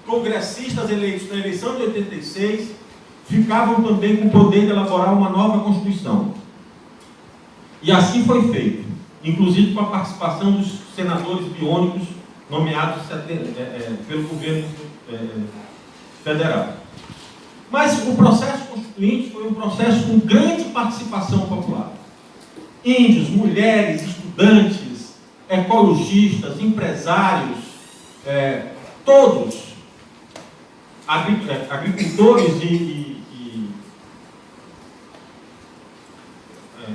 congressistas eleitos na eleição de 86 ficavam também com o poder de elaborar uma nova Constituição. E assim foi feito, inclusive com a participação dos senadores biônicos nomeados pelo governo federal. Mas o processo constituinte foi um processo com grande participação popular. Índios, mulheres, estudantes, ecologistas, empresários, todos, agricultores e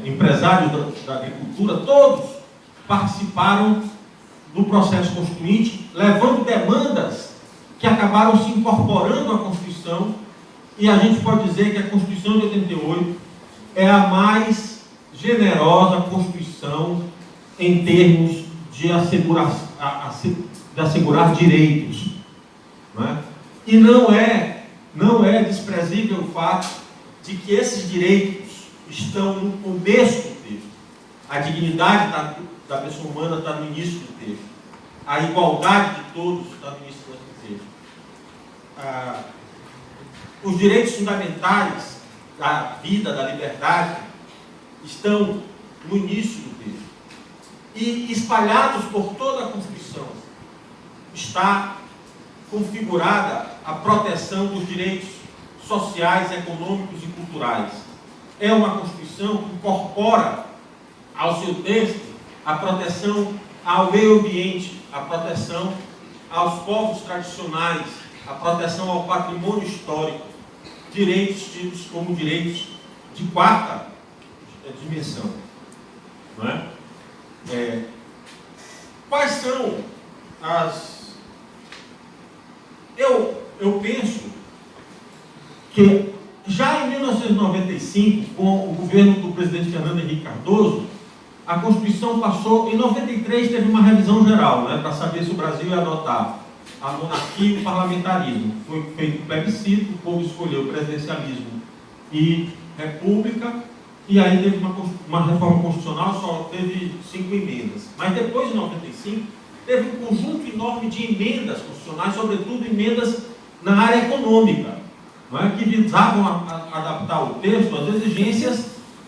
empresários da agricultura, todos participaram do processo constituinte, levando demandas que acabaram se incorporando à Constituição, e a gente pode dizer que a Constituição de 88 é a mais generosa Constituição em termos de assegurar direitos. Não é? E não é desprezível o fato de que esses direitos estão no começo do texto. A dignidade da pessoa humana está no início do texto. A igualdade de todos está no início do texto. Os direitos fundamentais da vida, da liberdade, estão no início do texto. E espalhados por toda a Constituição está configurada a proteção dos direitos sociais, econômicos e culturais. É uma Constituição que incorpora ao seu texto a proteção ao meio ambiente, a proteção aos povos tradicionais, a proteção ao patrimônio histórico, direitos tidos como direitos de quarta dimensão. Não é? Quais são as... Eu penso que já em 1995, com o governo do presidente Fernando Henrique Cardoso, a Constituição passou, em 93 teve uma revisão geral, para saber se o Brasil ia adotar a monarquia e o parlamentarismo. Foi feito um plebiscito, o povo escolheu presidencialismo e república, e aí teve uma reforma constitucional, só teve 5 emendas. Mas depois de 95, teve um conjunto enorme de emendas constitucionais, sobretudo emendas na área econômica, que visavam adaptar o texto às exigências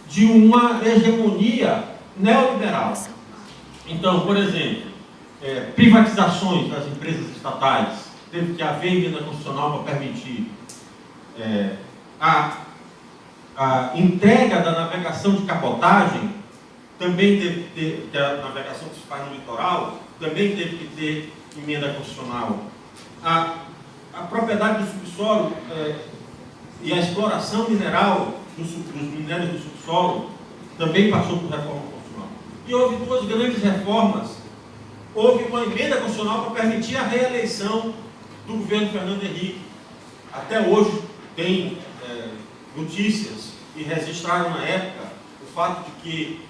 de uma hegemonia neoliberal. Então, por exemplo, privatizações das empresas estatais, teve que haver emenda constitucional para permitir a entrega da navegação de cabotagem, também teve que ter, que a navegação que se faz no litoral, também teve que ter emenda constitucional. A propriedade do subsolo e a exploração mineral dos minérios do subsolo também passou por reforma constitucional. E houve 2 grandes reformas. Houve uma emenda constitucional para permitir a reeleição do governo Fernando Henrique. Até hoje tem notícias que registraram na época o fato de que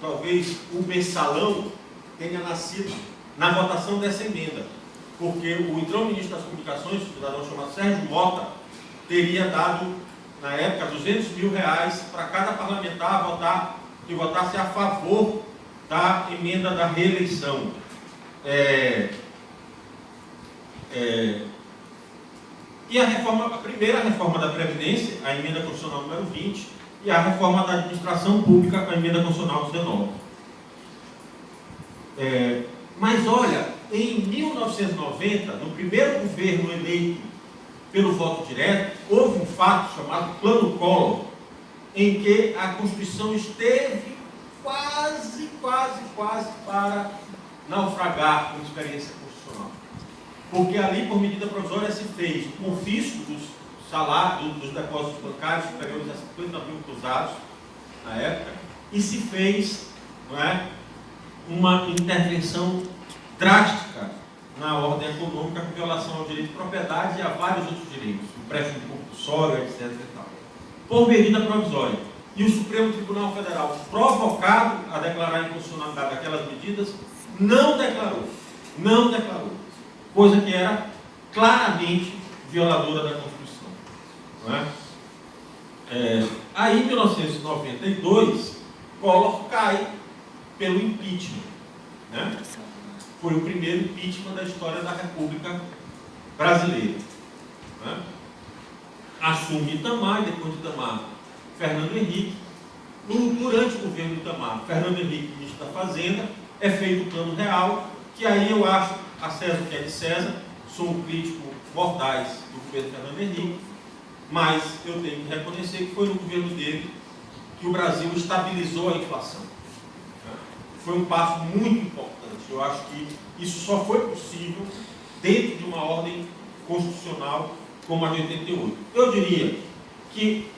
talvez o mensalão tenha nascido na votação dessa emenda, porque o então ministro das Comunicações, o cidadão chamado Sérgio Mota, teria dado, na época, R$200 mil para cada parlamentar que votasse a favor da emenda da reeleição. E a primeira reforma da Previdência, a emenda constitucional número 20, e a reforma da administração pública, a emenda constitucional 19. Mas olha, em 1990, no primeiro governo eleito pelo voto direto, houve um fato chamado Plano Collor, em que a Constituição esteve quase para naufragar com experiência constitucional. Porque ali, por medida provisória, se fez o confisco dos salários, dos depósitos bancários superiores a 50 mil cruzados, na época, e se fez, não é, uma intervenção drástica na ordem econômica com violação ao direito de propriedade e a vários outros direitos, empréstimo compulsório, etc. E tal, por medida provisória. E o Supremo Tribunal Federal, provocado a declarar a inconstitucionalidade daquelas medidas, não declarou, coisa que era claramente violadora da Constituição. Não é? Aí, em 1992, Collor cai pelo impeachment. Né? Foi o primeiro impeachment da história da República Brasileira. Né? Assume Itamar, e depois de Itamar, Fernando Henrique. Durante o governo de Itamar, Fernando Henrique, ministro da Fazenda, é feito o Plano Real, que aí eu acho, a César o que é de César, sou um crítico mordaz do governo de Fernando Henrique, mas eu tenho que reconhecer que foi no governo dele que o Brasil estabilizou a inflação. Foi um passo muito importante. Eu acho que isso só foi possível dentro de uma ordem constitucional como a de 88. Eu diria que,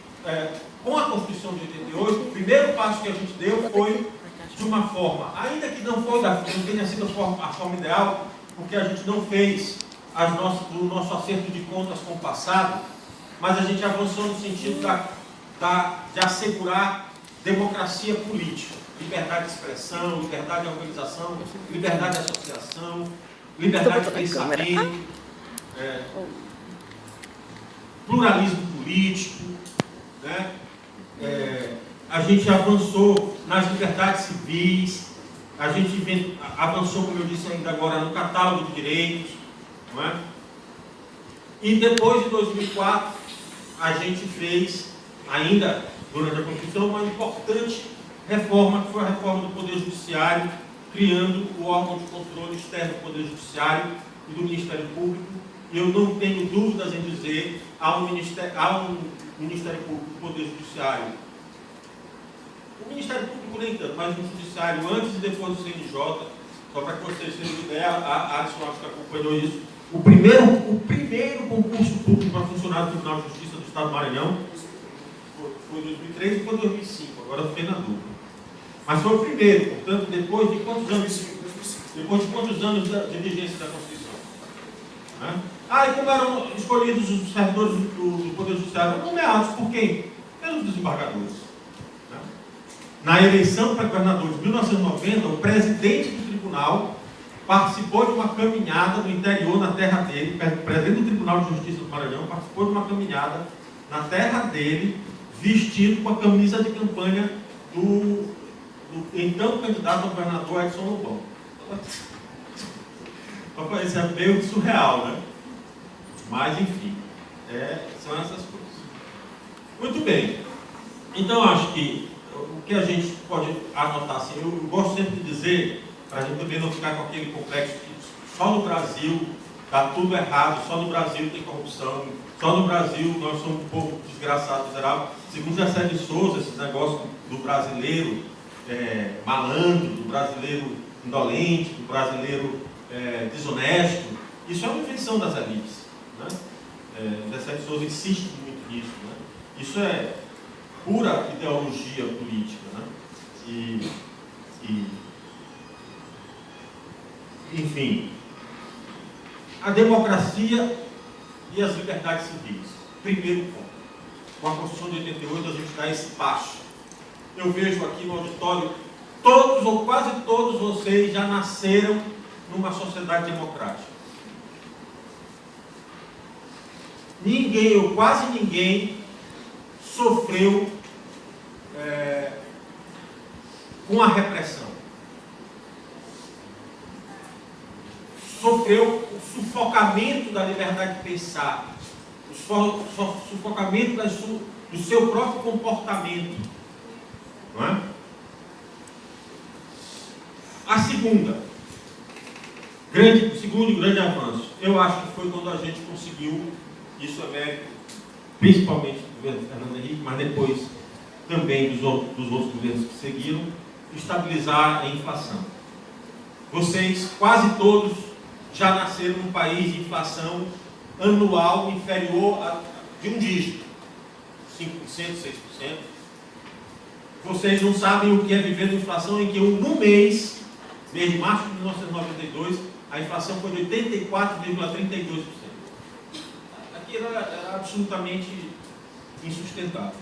com a Constituição de 88, o primeiro passo que a gente deu foi de uma forma, ainda que não tenha sido a forma ideal, porque a gente não fez o nosso acerto de contas com o passado, mas a gente avançou no sentido de assegurar democracia política, liberdade de expressão, liberdade de organização, liberdade de associação, liberdade de pensamento, pluralismo político, né? A gente avançou nas liberdades civis, a gente avançou, como eu disse ainda agora, no catálogo de direitos, não é? E depois de 2004, a gente fez, ainda durante a Constituição, uma importante reforma, que foi a reforma do Poder Judiciário, criando o órgão de controle externo do Poder Judiciário e do Ministério Público. E eu não tenho dúvidas em dizer, há um Ministério Público do Poder Judiciário. O Ministério Público nem tanto, mas o Judiciário antes e depois do CNJ, só para que vocês tenham ideia, a Alisson acho que acompanhou isso. O primeiro concurso público para funcionário do Tribunal de Justiça do Estado do Maranhão foi em 2003 e foi em 2005, agora eu fiquei na dúvida. Mas foi o primeiro, portanto, depois de quantos anos? Depois de quantos anos de vigência da Constituição? Né? E como eram escolhidos os servidores do Poder Judiciário? Nomeados por quem? Pelos desembargadores. Né? Na eleição para governador de 1990, o presidente do tribunal participou de uma caminhada no interior, na terra dele, o presidente do Tribunal de Justiça do Maranhão participou de uma caminhada na terra dele, vestido com a camisa de campanha do então candidato a governador Edson Lobão. Isso é meio surreal, né? Mas, enfim, são essas coisas. Muito bem. Então, acho que o que a gente pode anotar, assim, eu gosto sempre de dizer, para a gente também não ficar com aquele complexo que só no Brasil está tudo errado, só no Brasil tem corrupção, só no Brasil nós somos um povo desgraçado, miserável. Segundo a José de Souza, esse negócio do brasileiro malandro, do brasileiro indolente, do brasileiro desonesto, isso é uma invenção das elites. Né? José de Souza insiste muito nisso. Né? Isso é pura ideologia política. Né? Enfim, a democracia e as liberdades civis. Primeiro ponto. Com a Constituição de 88 a gente dá esse passo. Eu vejo aqui no auditório todos ou quase todos vocês já nasceram numa sociedade democrática. Ninguém, ou quase ninguém, sofreu com a repressão. Sofreu o sufocamento da liberdade de pensar, o sufocamento do seu próprio comportamento. Não é? O segundo grande avanço, eu acho que foi quando a gente conseguiu, isso é mérito, principalmente do governo Fernando Henrique, mas depois também dos outros governos que seguiram, estabilizar a inflação. Vocês, quase todos, já nasceram num país de inflação anual inferior de um dígito, 5%, 6%. Vocês não sabem o que é viver numa inflação em que no mês, desde março de 1992, a inflação foi de 84,32%. Aquilo era absolutamente insustentável.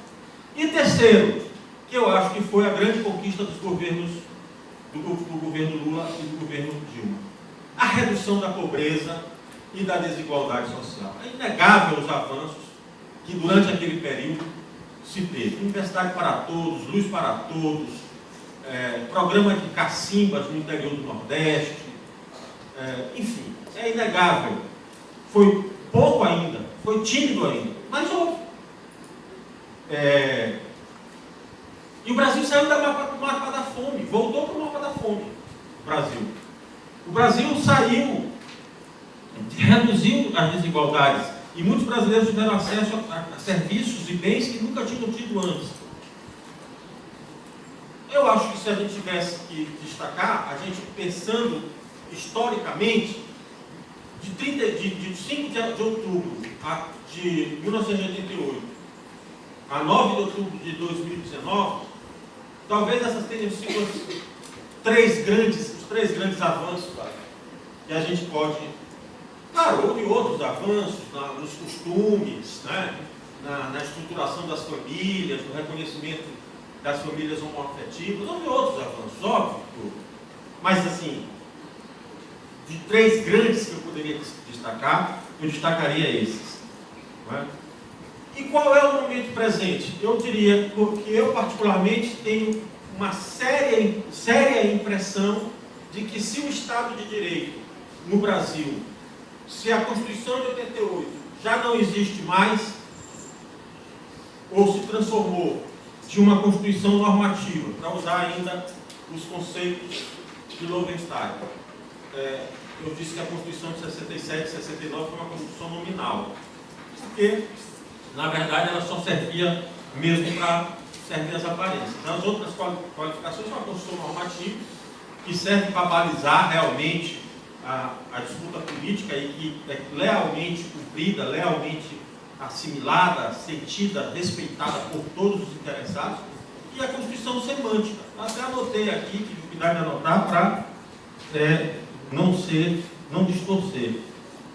E terceiro, que eu acho que foi a grande conquista dos governos, do governo Lula e do governo Dilma, a redução da pobreza e da desigualdade social. É inegável os avanços que durante aquele período se teve. Universidade para todos, luz para todos, programa de cacimbas no interior do Nordeste, enfim, é inegável. Foi pouco ainda, foi tímido ainda, mas houve. E o Brasil saiu do mapa da fome, voltou para o mapa da fome. O Brasil saiu, reduziu as desigualdades, e muitos brasileiros tiveram acesso a serviços e bens que nunca tinham tido antes. Eu acho que se a gente tivesse que destacar, a gente pensando historicamente, de 5 de outubro de 1988 a 9 de outubro de 2019, talvez essas tenham sido os três grandes avanços que a gente pode... Claro, houve outros avanços nos costumes, né? na estruturação das famílias, no reconhecimento das famílias homoafetivas, houve outros avanços, óbvio. Mas, assim, de três grandes que eu poderia destacar, eu destacaria esses. Não é? E qual é o momento presente? Eu diria que eu, particularmente, tenho uma séria impressão de que se o Estado de Direito no Brasil, se a Constituição de 88 já não existe mais, ou se transformou de uma Constituição normativa, para usar ainda os conceitos de Lowenstein. Eu disse que a Constituição de 67 e 69 foi uma Constituição nominal, porque, na verdade, ela só servia mesmo para servir as aparências. As outras qualificações são uma Constituição normativa, que serve para balizar realmente a disputa política e que é lealmente cumprida, lealmente assimilada, sentida, respeitada por todos os interessados, e a Constituição semântica. Até anotei aqui, tive cuidado de anotar para não distorcer.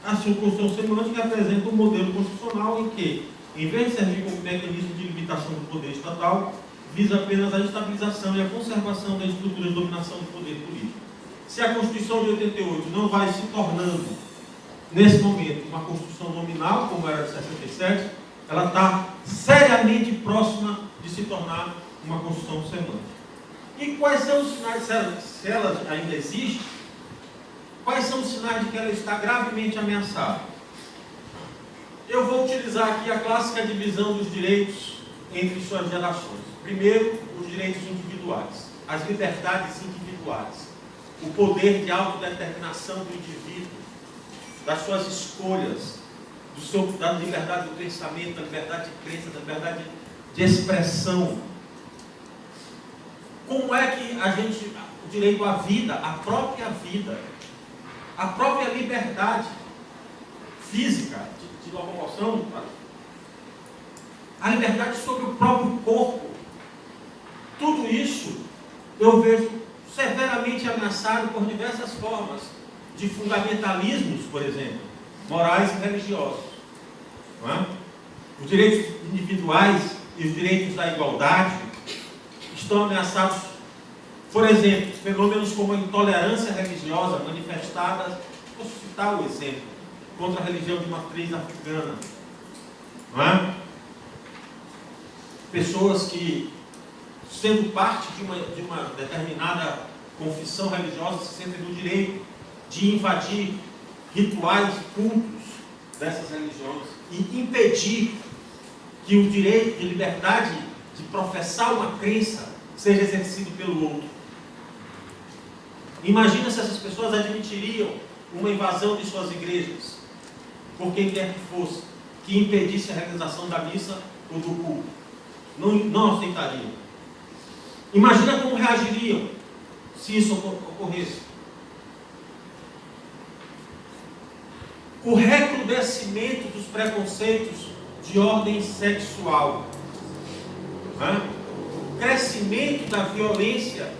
A Constituição semântica apresenta um modelo constitucional em que, em vez de servir como mecanismo de limitação do poder estatal, visa apenas a estabilização e a conservação da estrutura de dominação do poder político. Se a Constituição de 88 não vai se tornando, nesse momento, uma Constituição nominal, como era de 67, ela está seriamente próxima de se tornar uma Constituição semântica. E quais são os sinais, se ela ainda existe, quais são os sinais de que ela está gravemente ameaçada? Eu vou utilizar aqui a clássica divisão dos direitos entre suas gerações. Primeiro, os direitos individuais, as liberdades individuais, o poder de autodeterminação do indivíduo, das suas escolhas, da liberdade do pensamento, da liberdade de crença, da liberdade de expressão. Como é que o direito à vida, a própria liberdade física de locomoção, a liberdade sobre o próprio corpo, tudo isso eu vejo severamente ameaçado por diversas formas de fundamentalismos, por exemplo, morais e religiosos. Não é? Os direitos individuais e os direitos da igualdade estão ameaçados Por exemplo, fenômenos como a intolerância religiosa manifestada, vou citar o exemplo, contra a religião de matriz africana. Não é? Pessoas que, sendo parte de uma determinada confissão religiosa, se sentem no direito de invadir rituais, cultos dessas religiões e impedir que o direito de liberdade de professar uma crença seja exercido pelo outro. Imagina se essas pessoas admitiriam uma invasão de suas igrejas, por quem quer que fosse, que impedisse a realização da missa ou do culto. Não aceitariam. Imagina como reagiriam se isso ocorresse. O recrudescimento dos preconceitos de ordem sexual, o crescimento da violência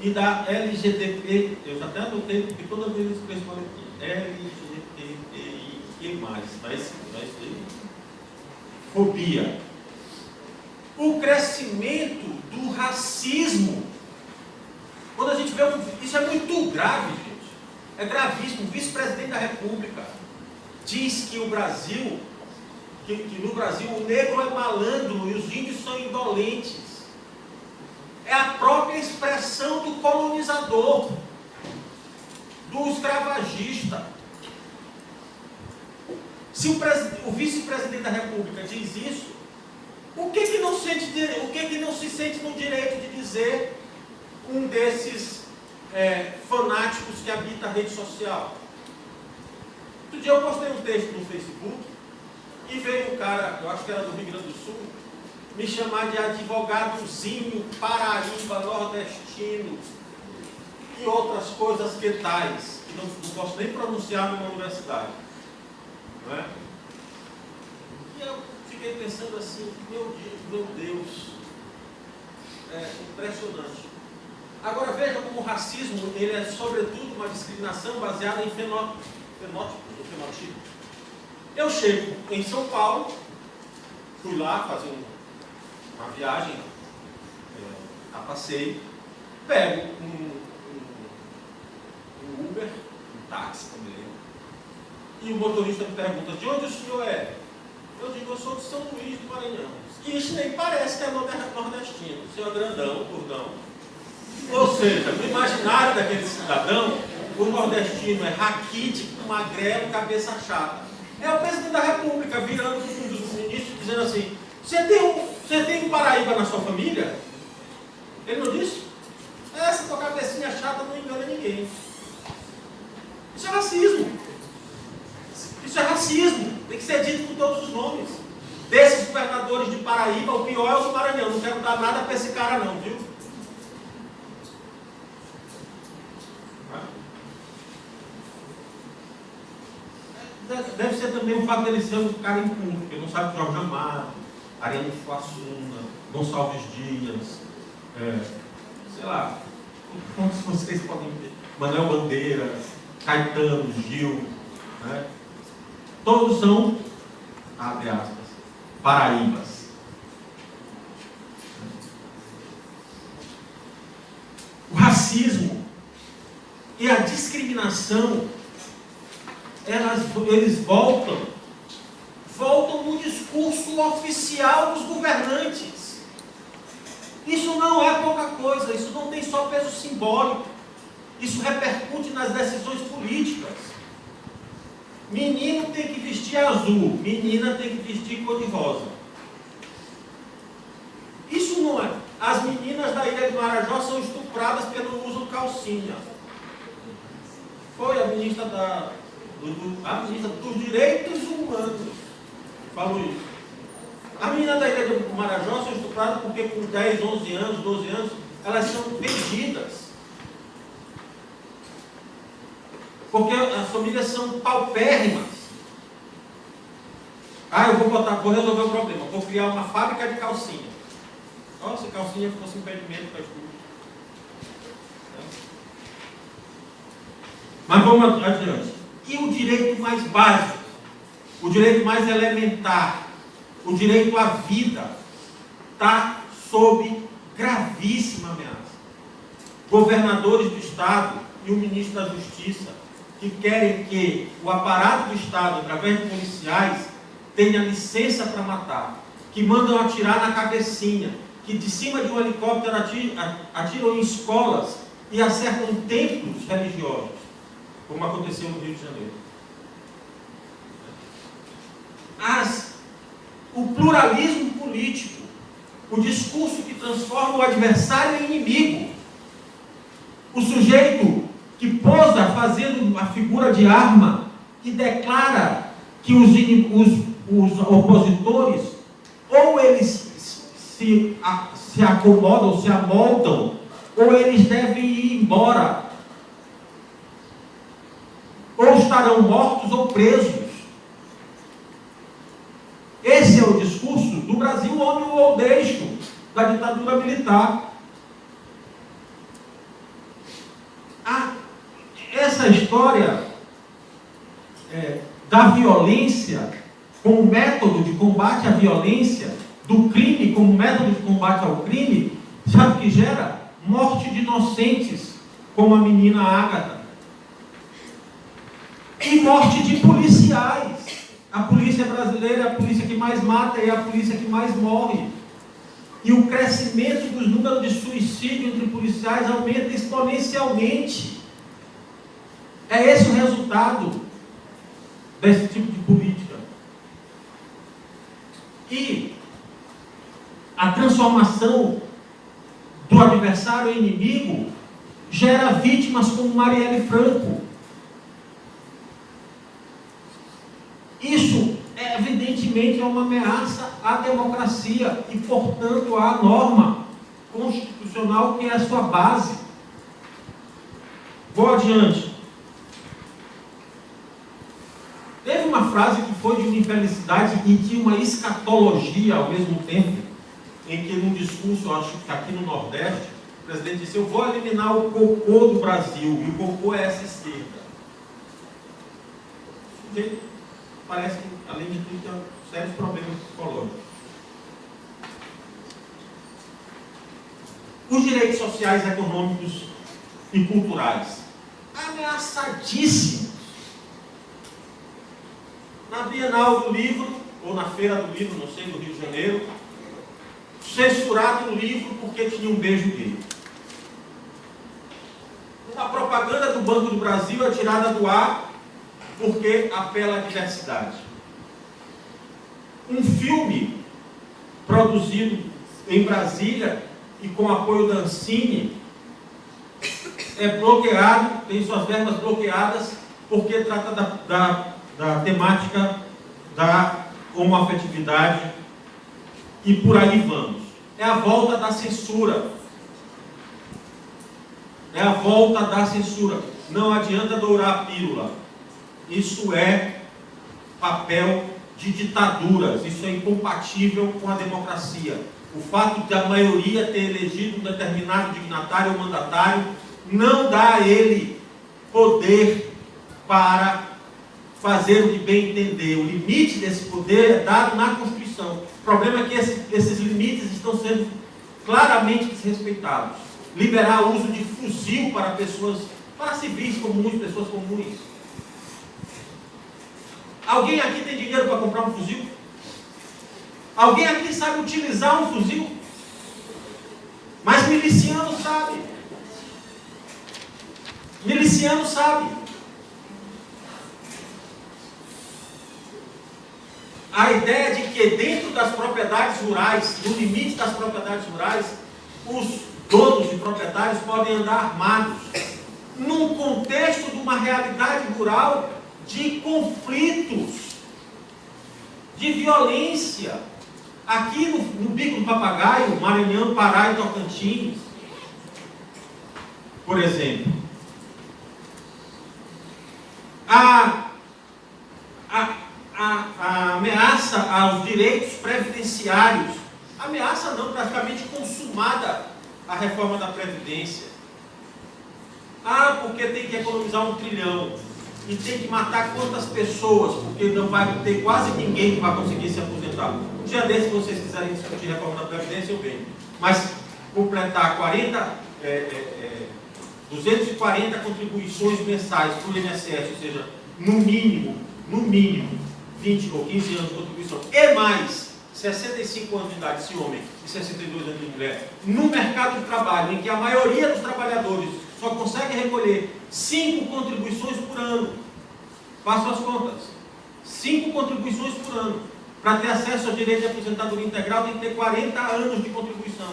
e da LGBT, eu já até anotei, porque toda vez eu escrevo aqui, LGBTI+, fobia. O crescimento do racismo. Quando a gente vê, isso é muito grave, gente. É gravíssimo. O vice-presidente da República diz que o Brasil, que no Brasil o negro é malandro e os índios são indolentes. É a própria expressão do colonizador, do escravagista. Se o vice-presidente da República diz isso, o que não se sente no direito de dizer um desses fanáticos que habita a rede social? Outro dia eu postei um texto no Facebook e veio um cara, eu acho que era do Rio Grande do Sul, me chamar de advogadozinho, paraíba, nordestino e outras coisas que tais, que não posso nem pronunciar numa universidade. Não é? E eu fiquei pensando assim, meu Deus, é impressionante. Agora veja como o racismo, ele é sobretudo uma discriminação baseada em fenótipo. Eu chego em São Paulo, fui lá fazer uma viagem a passeio, pego um Uber, um táxi também, e o motorista me pergunta, de onde o senhor é? Eu digo, eu sou de São Luís do Maranhão. E isso nem parece que é nordestino, o senhor é grandão, gordão. Ou seja, no imaginário daquele cidadão, o nordestino é raquítico, magrelo, cabeça chata. É o presidente da República virando para um dos ministros dizendo assim, você tem um Paraíba na sua família? Ele não disse? Essa tua cabecinha chata não engana ninguém. Isso é racismo. Isso é racismo. Tem que ser dito com todos os nomes. Desses governadores de Paraíba, o pior é o do Maranhão. Não quero dar nada para esse cara não, viu? Deve ser também o fato dele ser um cara inculto, porque não sabe Jorge Amado, Ariano Suassuna, Gonçalves Dias, sei lá, quantos vocês podem ver? Manuel Bandeira, Caetano, Gil, né? Todos são, abre aspas, paraíbas. O racismo e a discriminação, eles voltam no discurso oficial dos governantes. Isso não é pouca coisa, isso não tem só peso simbólico, isso repercute nas decisões políticas. Menino tem que vestir azul, menina tem que vestir cor-de-rosa. Isso não é. As meninas da Ilha de Marajó são estupradas porque não usam calcinha. Foi a ministra dos Direitos Humanos falou isso. A menina da Ilha do Marajó são estupradas porque com 10, 11 anos, 12 anos, elas são vendidas. Porque as famílias são paupérrimas. Eu vou resolver o problema, vou criar uma fábrica de calcinha. Se calcinha fosse impedimento para estudo. Mas vamos adiante. E o direito mais básico, o direito mais elementar, o direito à vida, está sob gravíssima ameaça. governadores do Estado e o ministro da Justiça, que querem que o aparato do Estado, através de policiais, tenha licença para matar, que mandam atirar na cabecinha, que de cima de um helicóptero atiram em escolas e acertam templos religiosos, como aconteceu no Rio de Janeiro. O pluralismo político, o discurso que transforma o adversário em inimigo, o sujeito que posa fazendo a figura de arma e declara que os opositores, ou eles se acomodam, se amoldam, ou eles devem ir embora, ou estarão mortos ou presos. Esse é o discurso do Brasil homem ou deixo da ditadura militar. Essa história da violência como método de combate à violência, do crime como método de combate ao crime, sabe o que gera? Morte de inocentes, como a menina Ágata. E morte de policiais. A polícia brasileira é a polícia que mais mata e é a polícia que mais morre. E o crescimento dos números de suicídio entre policiais aumenta exponencialmente. É esse o resultado desse tipo de política. E a transformação do adversário em inimigo gera vítimas como Marielle Franco. Isso, evidentemente, é uma ameaça à democracia e, portanto, à norma constitucional que é a sua base. Vou adiante. Teve uma frase que foi de uma infelicidade e tinha uma escatologia ao mesmo tempo, em que num discurso, acho que aqui no Nordeste, o presidente disse: eu vou eliminar o cocô do Brasil, e o cocô é essa esquerda. Parece que, além de tudo, tem sérios problemas psicológicos. Os direitos sociais, econômicos e culturais, ameaçadíssimos. Na Bienal do Livro, ou na Feira do Livro, não sei, do Rio de Janeiro, censurado um livro porque tinha um beijo gay. Uma propaganda do Banco do Brasil é tirada do ar porque apela à diversidade. Um filme produzido em Brasília e com apoio da Ancine é bloqueado, tem suas verbas bloqueadas porque trata da temática da homoafetividade e por aí vamos. É a volta da censura. É a volta da censura. Não adianta dourar a pílula. Isso é papel de ditaduras. Isso é incompatível com a democracia. O fato de a maioria ter elegido um determinado dignatário ou mandatário não dá a ele poder para fazer o que bem entender. O limite desse poder é dado na Constituição. O problema é que esses limites estão sendo claramente desrespeitados. Liberar o uso de fuzil para pessoas, para civis comuns, pessoas comuns. Alguém aqui tem dinheiro para comprar um fuzil? Alguém aqui sabe utilizar um fuzil? Mas miliciano sabe. Miliciano sabe. A ideia de que dentro das propriedades rurais, no limite das propriedades rurais, os donos e proprietários podem andar armados. Num contexto de uma realidade rural de conflitos, de violência. Aqui no Bico do Papagaio, Maranhão, Pará e Tocantins, por exemplo, a ameaça aos direitos previdenciários, ameaça não, praticamente consumada a reforma da Previdência. Porque tem que economizar 1 trilhão e tem que matar quantas pessoas, porque não vai ter quase ninguém que vai conseguir se aposentar. Um dia desse, se vocês quiserem discutir a reforma da Previdência, eu venho. Mas completar 240 contribuições mensais para o INSS, ou seja, no mínimo, 20 ou 15 anos de contribuição, e mais 65 anos de idade, esse homem, e 62 anos de mulher, no mercado de trabalho, em que a maioria dos trabalhadores só consegue recolher 5 contribuições por ano. Façam as contas. 5 contribuições por ano. Para ter acesso ao direito de aposentadoria integral, tem que ter 40 anos de contribuição.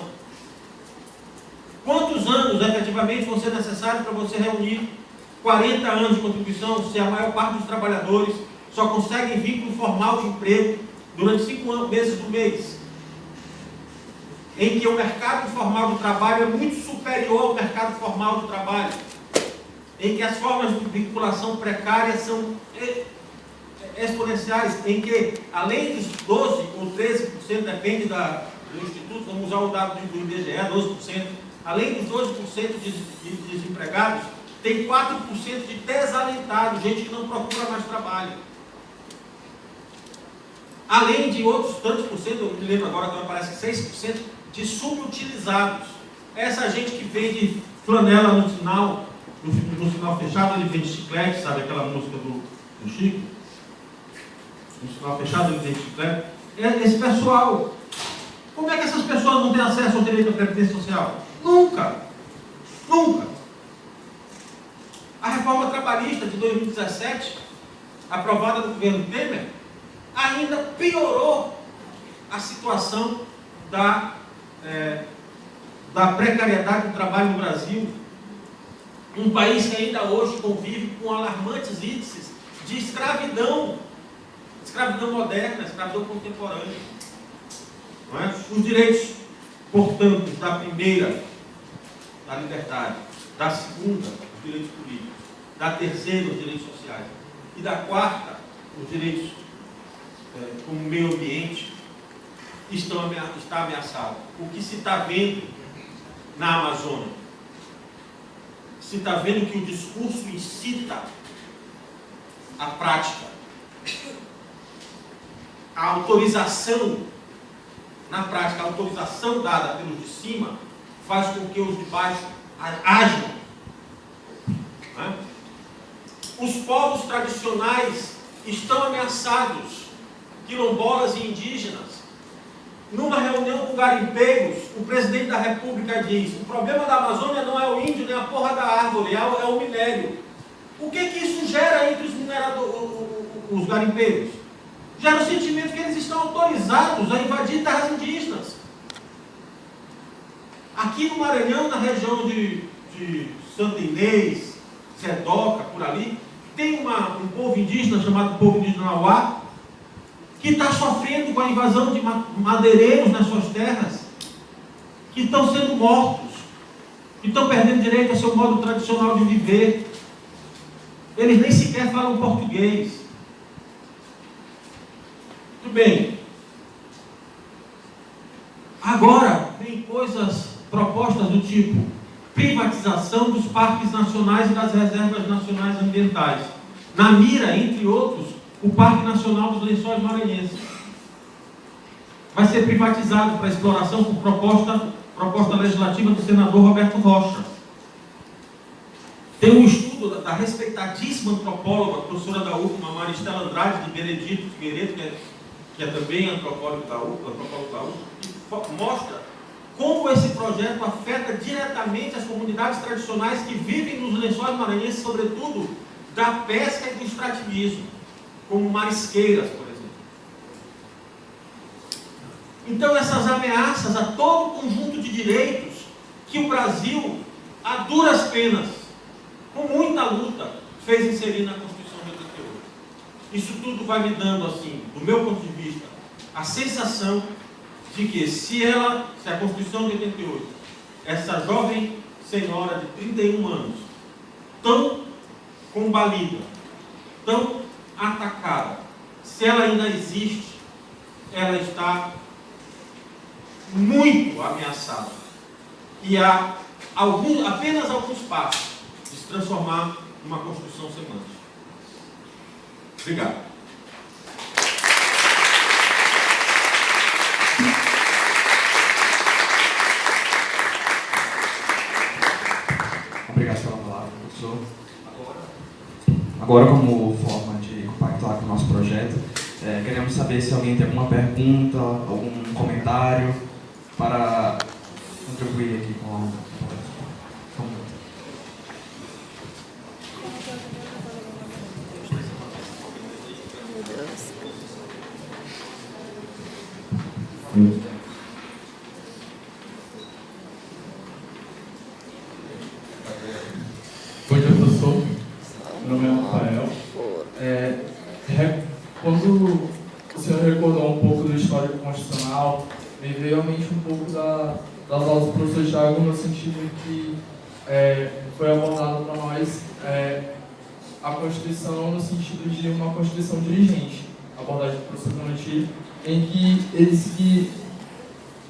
Quantos anos, efetivamente, vão ser necessários para você reunir 40 anos de contribuição, se a maior parte dos trabalhadores só conseguem vínculo formal de emprego durante 5 meses do mês? Em que o mercado informal do trabalho é muito superior ao mercado formal do trabalho. Em que as formas de vinculação precária são exponenciais, em que, além dos 12 ou 13%, depende do Instituto, vamos usar o dado do IBGE, 12%, além dos 12% de desempregados, tem 4% de desalentados, gente que não procura mais trabalho. Além de outros tantos por cento, eu me lembro agora que me parece 6% de subutilizados. Essa gente que vende flanela no sinal fechado, ele vende chiclete, sabe aquela música do Chico? No sinal fechado, ele vende chiclete. Esse pessoal, como é que essas pessoas não têm acesso ao direito à previdência social? Nunca! Nunca! A reforma trabalhista de 2017, aprovada no governo Temer, ainda piorou a situação da precariedade do trabalho no Brasil. Um país que ainda hoje convive com alarmantes índices de escravidão moderna, escravidão contemporânea. Não é? Os direitos, portanto, da primeira, da liberdade, da segunda, os direitos políticos, da terceira, os direitos sociais, e da quarta, os direitos como meio ambiente, está ameaçado. O que se está vendo na Amazônia? Se está vendo que o discurso incita a prática. A autorização, na prática, a autorização dada pelos de cima faz com que os de baixo ajam. Né? Os povos tradicionais estão ameaçados, quilombolas e indígenas. Numa reunião com garimpeiros, o presidente da República diz: o problema da Amazônia não é o índio nem a porra da árvore, é o minério. O que isso gera entre os garimpeiros? Gera o sentimento que eles estão autorizados a invadir terras indígenas. Aqui no Maranhão, na região de Santa Inês, Sedoca, por ali, tem um povo indígena chamado povo indígena Nauá, que está sofrendo com a invasão de madeireiros nas suas terras, que estão sendo mortos, que estão perdendo direito ao seu modo tradicional de viver. Eles nem sequer falam português. Muito bem. Agora, vem propostas do tipo privatização dos parques nacionais e das reservas nacionais ambientais. Na mira, entre outros, o Parque Nacional dos Lençóis Maranhenses. Vai ser privatizado para exploração por proposta legislativa do senador Roberto Rocha. Tem um estudo da respeitadíssima antropóloga, professora da UFMA, Maristela Andrade de Benedito Figueiredo, que é também antropólogo da UFMA, que mostra como esse projeto afeta diretamente as comunidades tradicionais que vivem nos Lençóis Maranhenses, sobretudo da pesca e do extrativismo, como marisqueiras, por exemplo. Então, essas ameaças a todo o conjunto de direitos que o Brasil, a duras penas, com muita luta, fez inserir na Constituição de 88. Isso tudo vai me dando, assim, do meu ponto de vista, a sensação de que se a Constituição de 88, essa jovem senhora de 31 anos, tão combalida, tão atacada, se ela ainda existe, ela está muito ameaçada. E há apenas alguns passos de se transformar numa Constituição semântica. Obrigado. Obrigado pela palavra, professor. Agora, como forma de compactuar com o nosso projeto, queremos saber se alguém tem alguma pergunta, algum comentário para contribuir aqui com a... Bom dia, professor. Meu nome é Rafael. Quando o senhor recordou um pouco do histórico constitucional, me veio à mente um pouco das aulas do professor Thiago, no sentido que foi abordado para nós a Constituição no sentido de uma Constituição dirigente, a abordagem do professor Donati, em que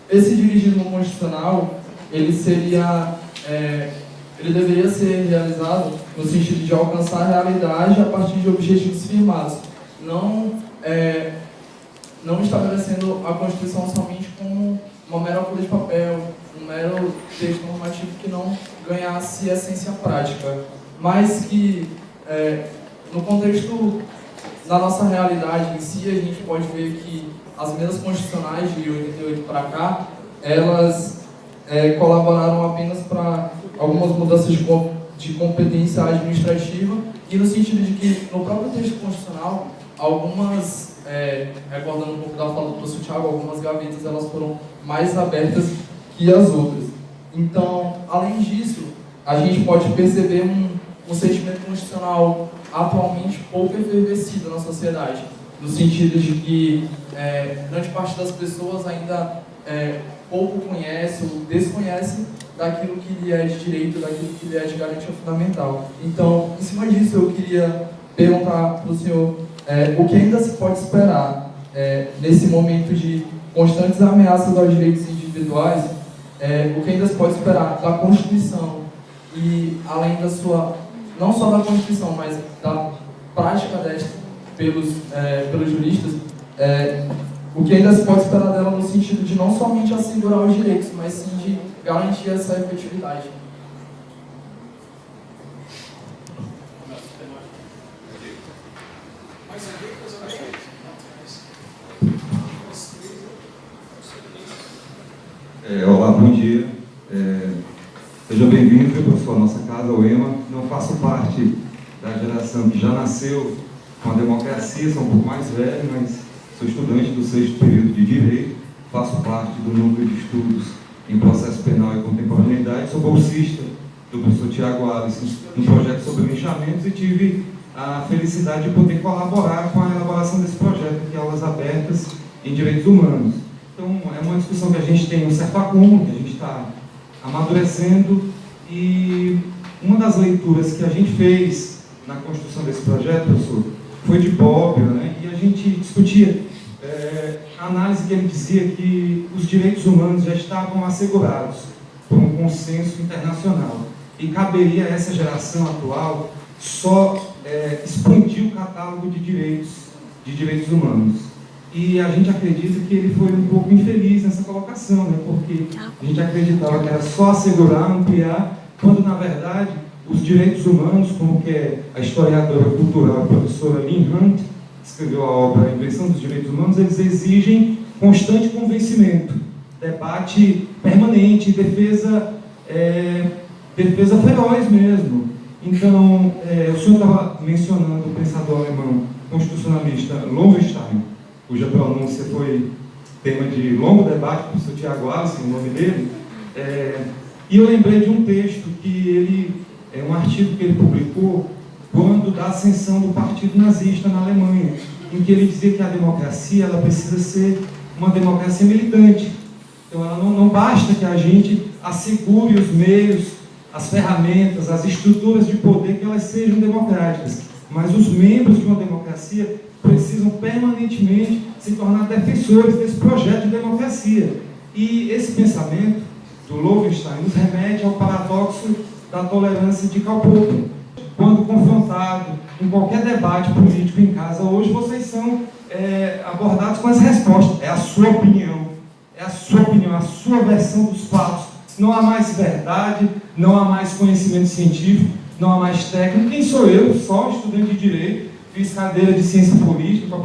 esse dirigismo constitucional ele deveria ser realizado no sentido de alcançar a realidade a partir de objetivos firmados, não estabelecendo a Constituição somente como uma mera folha de papel, um mero texto normativo que não ganhasse essência prática, mas que no contexto da nossa realidade em si, a gente pode ver que as emendas constitucionais de 88 para cá, elas colaboraram apenas para algumas mudanças de competência administrativa e no sentido de que no próprio texto constitucional, algumas, recordando um pouco da fala do professor Thiago, algumas gavetas elas foram mais abertas que as outras. Então, além disso, a gente pode perceber um sentimento constitucional atualmente pouco efervescido na sociedade, no sentido de que grande parte das pessoas ainda pouco conhece ou desconhece daquilo que lhe é de direito, daquilo que lhe é de garantia fundamental. Então, em cima disso, eu queria perguntar para o senhor o que ainda se pode esperar nesse momento de constantes ameaças aos direitos individuais, o que ainda se pode esperar da Constituição e, além da sua, não só da Constituição, mas da prática desta pelos juristas, o que ainda se pode esperar dela no sentido de não somente assegurar os direitos, mas sim de garantir essa efetividade. Olá, bom dia. Seja bem-vindo, professor, à nossa casa, o EMA. Não faço parte da geração que já nasceu com a democracia, sou um pouco mais velho, mas sou estudante do 6º período de Direito, faço parte do núcleo de estudos em processo penal e contemporaneidade, sou bolsista do professor Tiago Alisson no projeto sobre linchamentos e tive a felicidade de poder colaborar com a elaboração desse projeto aqui, Aulas Abertas em Direitos Humanos. Então, é uma discussão que a gente tem um certo acúmulo, que a gente está amadurecendo, e uma das leituras que a gente fez na construção desse projeto, professor, foi de Bobbio, né? E a gente discutia a análise que ele dizia que os direitos humanos já estavam assegurados por um consenso internacional e caberia a essa geração atual só expandir o catálogo de direitos humanos. E a gente acredita que ele foi um pouco infeliz nessa colocação, né? Porque a gente acreditava que era só assegurar, ampliar, quando na verdade os direitos humanos, como que a historiadora cultural e professora Lynn Hunt escreveu a obra A Invenção dos Direitos Humanos, eles exigem constante convencimento, debate permanente, defesa feroz mesmo. Então, o senhor estava mencionando o pensador alemão constitucionalista Lowenstein, cuja pronúncia foi tema de longo debate com o professor Tiago Alisson, o nome dele, e eu lembrei de um texto um artigo que ele publicou quando da ascensão do partido nazista na Alemanha, em que ele dizia que a democracia ela precisa ser uma democracia militante. Então, ela não basta que a gente assegure os meios, as ferramentas, as estruturas de poder que elas sejam democráticas, mas os membros de uma democracia precisam permanentemente se tornar defensores desse projeto de democracia. E esse pensamento do Lowenstein nos remete ao paradoxo da tolerância de Karl Popper. Quando confrontado em qualquer debate político em casa, hoje vocês são abordados com essa resposta. É a sua opinião, a sua versão dos fatos Não há mais verdade, não há mais conhecimento científico, não há mais técnico. Quem sou eu? Só estudante de Direito, fiz cadeira de Ciência Política com a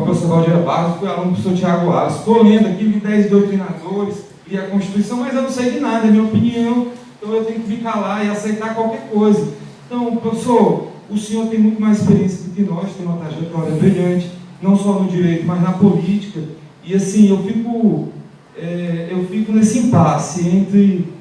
professora Valdeira Barros, fui aluno do professor Tiago Aras. Estou lendo aqui, vi 10 doutrinadores, li a Constituição, mas eu não sei de nada, é minha opinião, então eu tenho que me calar e aceitar qualquer coisa. Então, professor, o senhor tem muito mais experiência do que nós, tem uma trajetória brilhante, não só no direito, mas na política. E assim, eu fico nesse impasse entre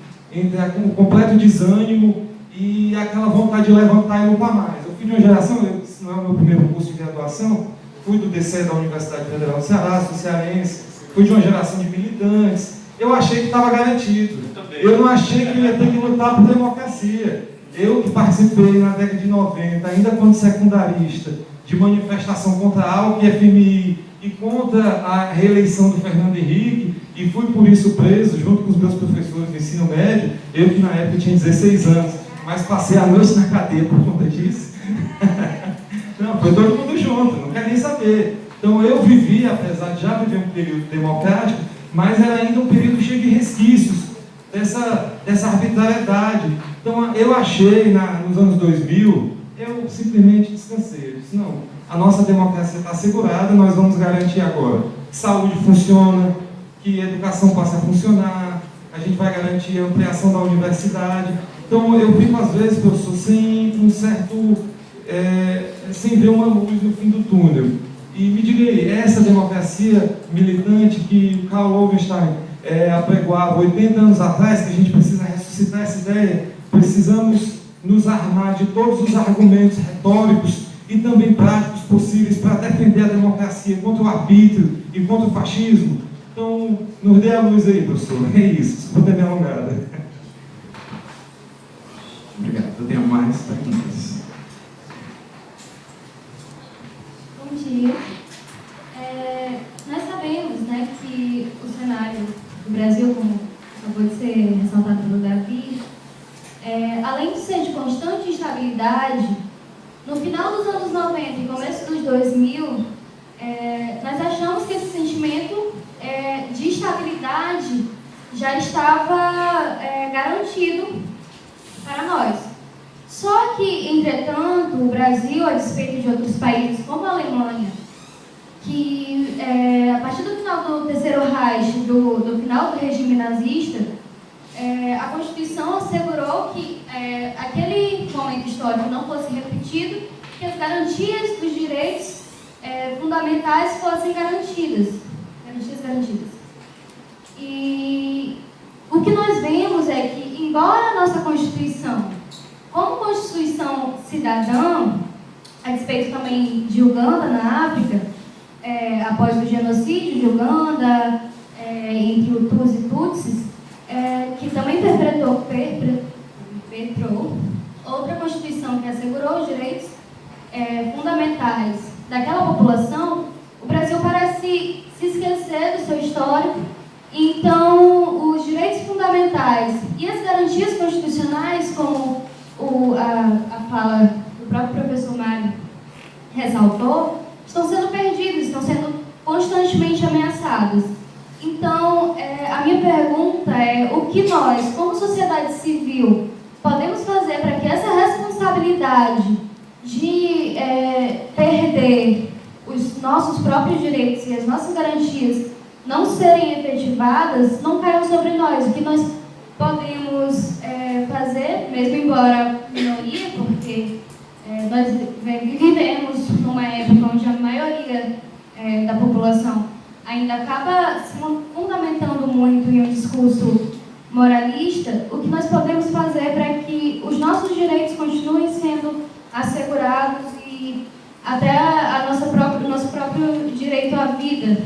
o completo desânimo e aquela vontade de levantar e lutar mais. Eu fui de uma geração, esse não é o meu primeiro curso de graduação, fui do DCE da Universidade Federal do Ceará, sou cearense, fui de uma geração de militantes. Eu achei que estava garantido. Eu não achei que ia ter que lutar por democracia. Eu que participei na década de 90, ainda quando secundarista, de manifestação contra a AUC e FMI e contra a reeleição do Fernando Henrique, e fui por isso preso, junto com os meus professores de ensino médio, eu que na época tinha 16 anos, mas passei a noite na cadeia por conta disso. Não, foi todo mundo junto, não quero nem saber. Então eu vivi, apesar de já viver um período democrático, mas era ainda um período cheio de resquícios dessa arbitrariedade. Então eu achei, nos anos 2000, eu simplesmente descansei. Eu disse, não, a nossa democracia está assegurada, nós vamos garantir agora que saúde funciona, que a educação passe a funcionar, a gente vai garantir a ampliação da universidade. Então eu fico às vezes, professor, sem ver uma luz no fim do túnel. E me diga aí, essa democracia militante que o Karl Loewenstein apregoava 80 anos atrás, que a gente precisa ressuscitar essa ideia, precisamos nos armar de todos os argumentos retóricos e também práticos possíveis para defender a democracia contra o arbítrio e contra o fascismo. Então, nos dê a luz aí, professor. É isso, se puder me alongar. Obrigado. Eu tenho mais perguntas. Bom dia. Nós sabemos, né, que o cenário do Brasil, como acabou de ser ressaltado pelo Davi, além de ser de constante instabilidade, no final dos anos 90 e começo dos 2000, nós achamos que esse sentimento de estabilidade já estava garantido para nós. Só que, entretanto, o Brasil, a despeito de outros países como a Alemanha, que a partir do final do Terceiro Reich, do final do regime nazista, a Constituição assegurou que aquele momento histórico não fosse repetido, que as garantias dos direitos fundamentais fossem garantidas. E o que nós vemos é que, embora a nossa Constituição, como Constituição cidadã, a despeito também de Uganda, na África, após o genocídio de Uganda, entre Hutus e Tutsis, que também perpetrou outra Constituição que assegurou os direitos fundamentais daquela população, o Brasil parece se esquecer do seu histórico. Então, os direitos fundamentais e as garantias constitucionais, como a fala do próprio professor Mário ressaltou, estão sendo perdidos, estão sendo constantemente ameaçados. Então, a minha pergunta é: o que nós, como sociedade civil, podemos fazer para que essa responsabilidade de perder os nossos próprios direitos e as nossas garantias não serem efetivadas, não caiam sobre nós? O que nós podemos fazer, mesmo embora minoria, porque nós vivemos numa época onde a maioria da população ainda acaba se fundamentando muito em um discurso moralista, o que nós podemos fazer para que os nossos direitos continuem sendo assegurados e até o nosso próprio direito à vida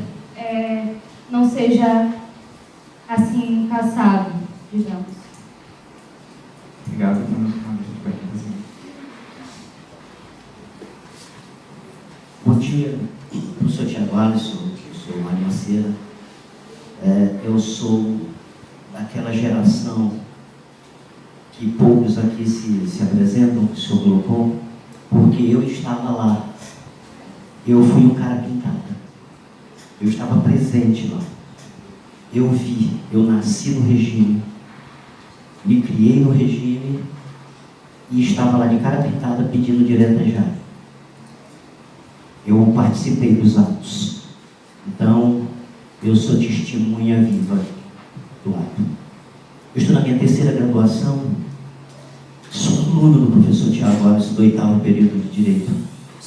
não seja assim caçado, digamos. Obrigado. Bom dia, professor Tiago Alisson, eu sou Maria Maceira. Eu sou daquela geração que poucos aqui se apresentam, que o senhor colocou, porque eu estava lá. Eu fui um cara pintado. Eu estava presente lá. Eu vi, eu nasci no regime, me criei no regime e estava lá de cara pintada pedindo direta já. Eu participei dos atos. Então, eu sou testemunha viva do ato. Eu estou na minha terceira graduação, sou aluno do professor Tiago Alves, do 8º período de Direito.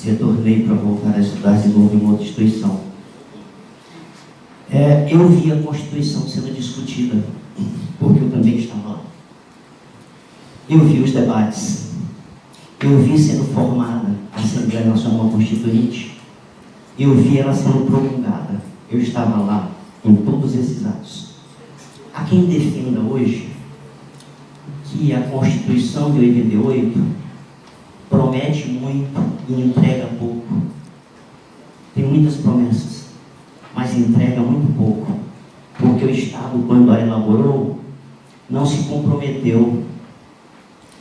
Retornei para voltar a estudar de novo em uma outra instituição. Eu vi a Constituição sendo discutida, porque eu também estava lá. Eu vi os debates. Eu vi sendo formada a Assembleia Nacional Constituinte. Eu vi ela sendo promulgada. Eu estava lá em todos esses atos. Há quem defenda hoje que a Constituição de 88 promete muito e entrega pouco. Tem muitas promessas, mas entrega muito pouco, porque o Estado, quando a elaborou, não se comprometeu.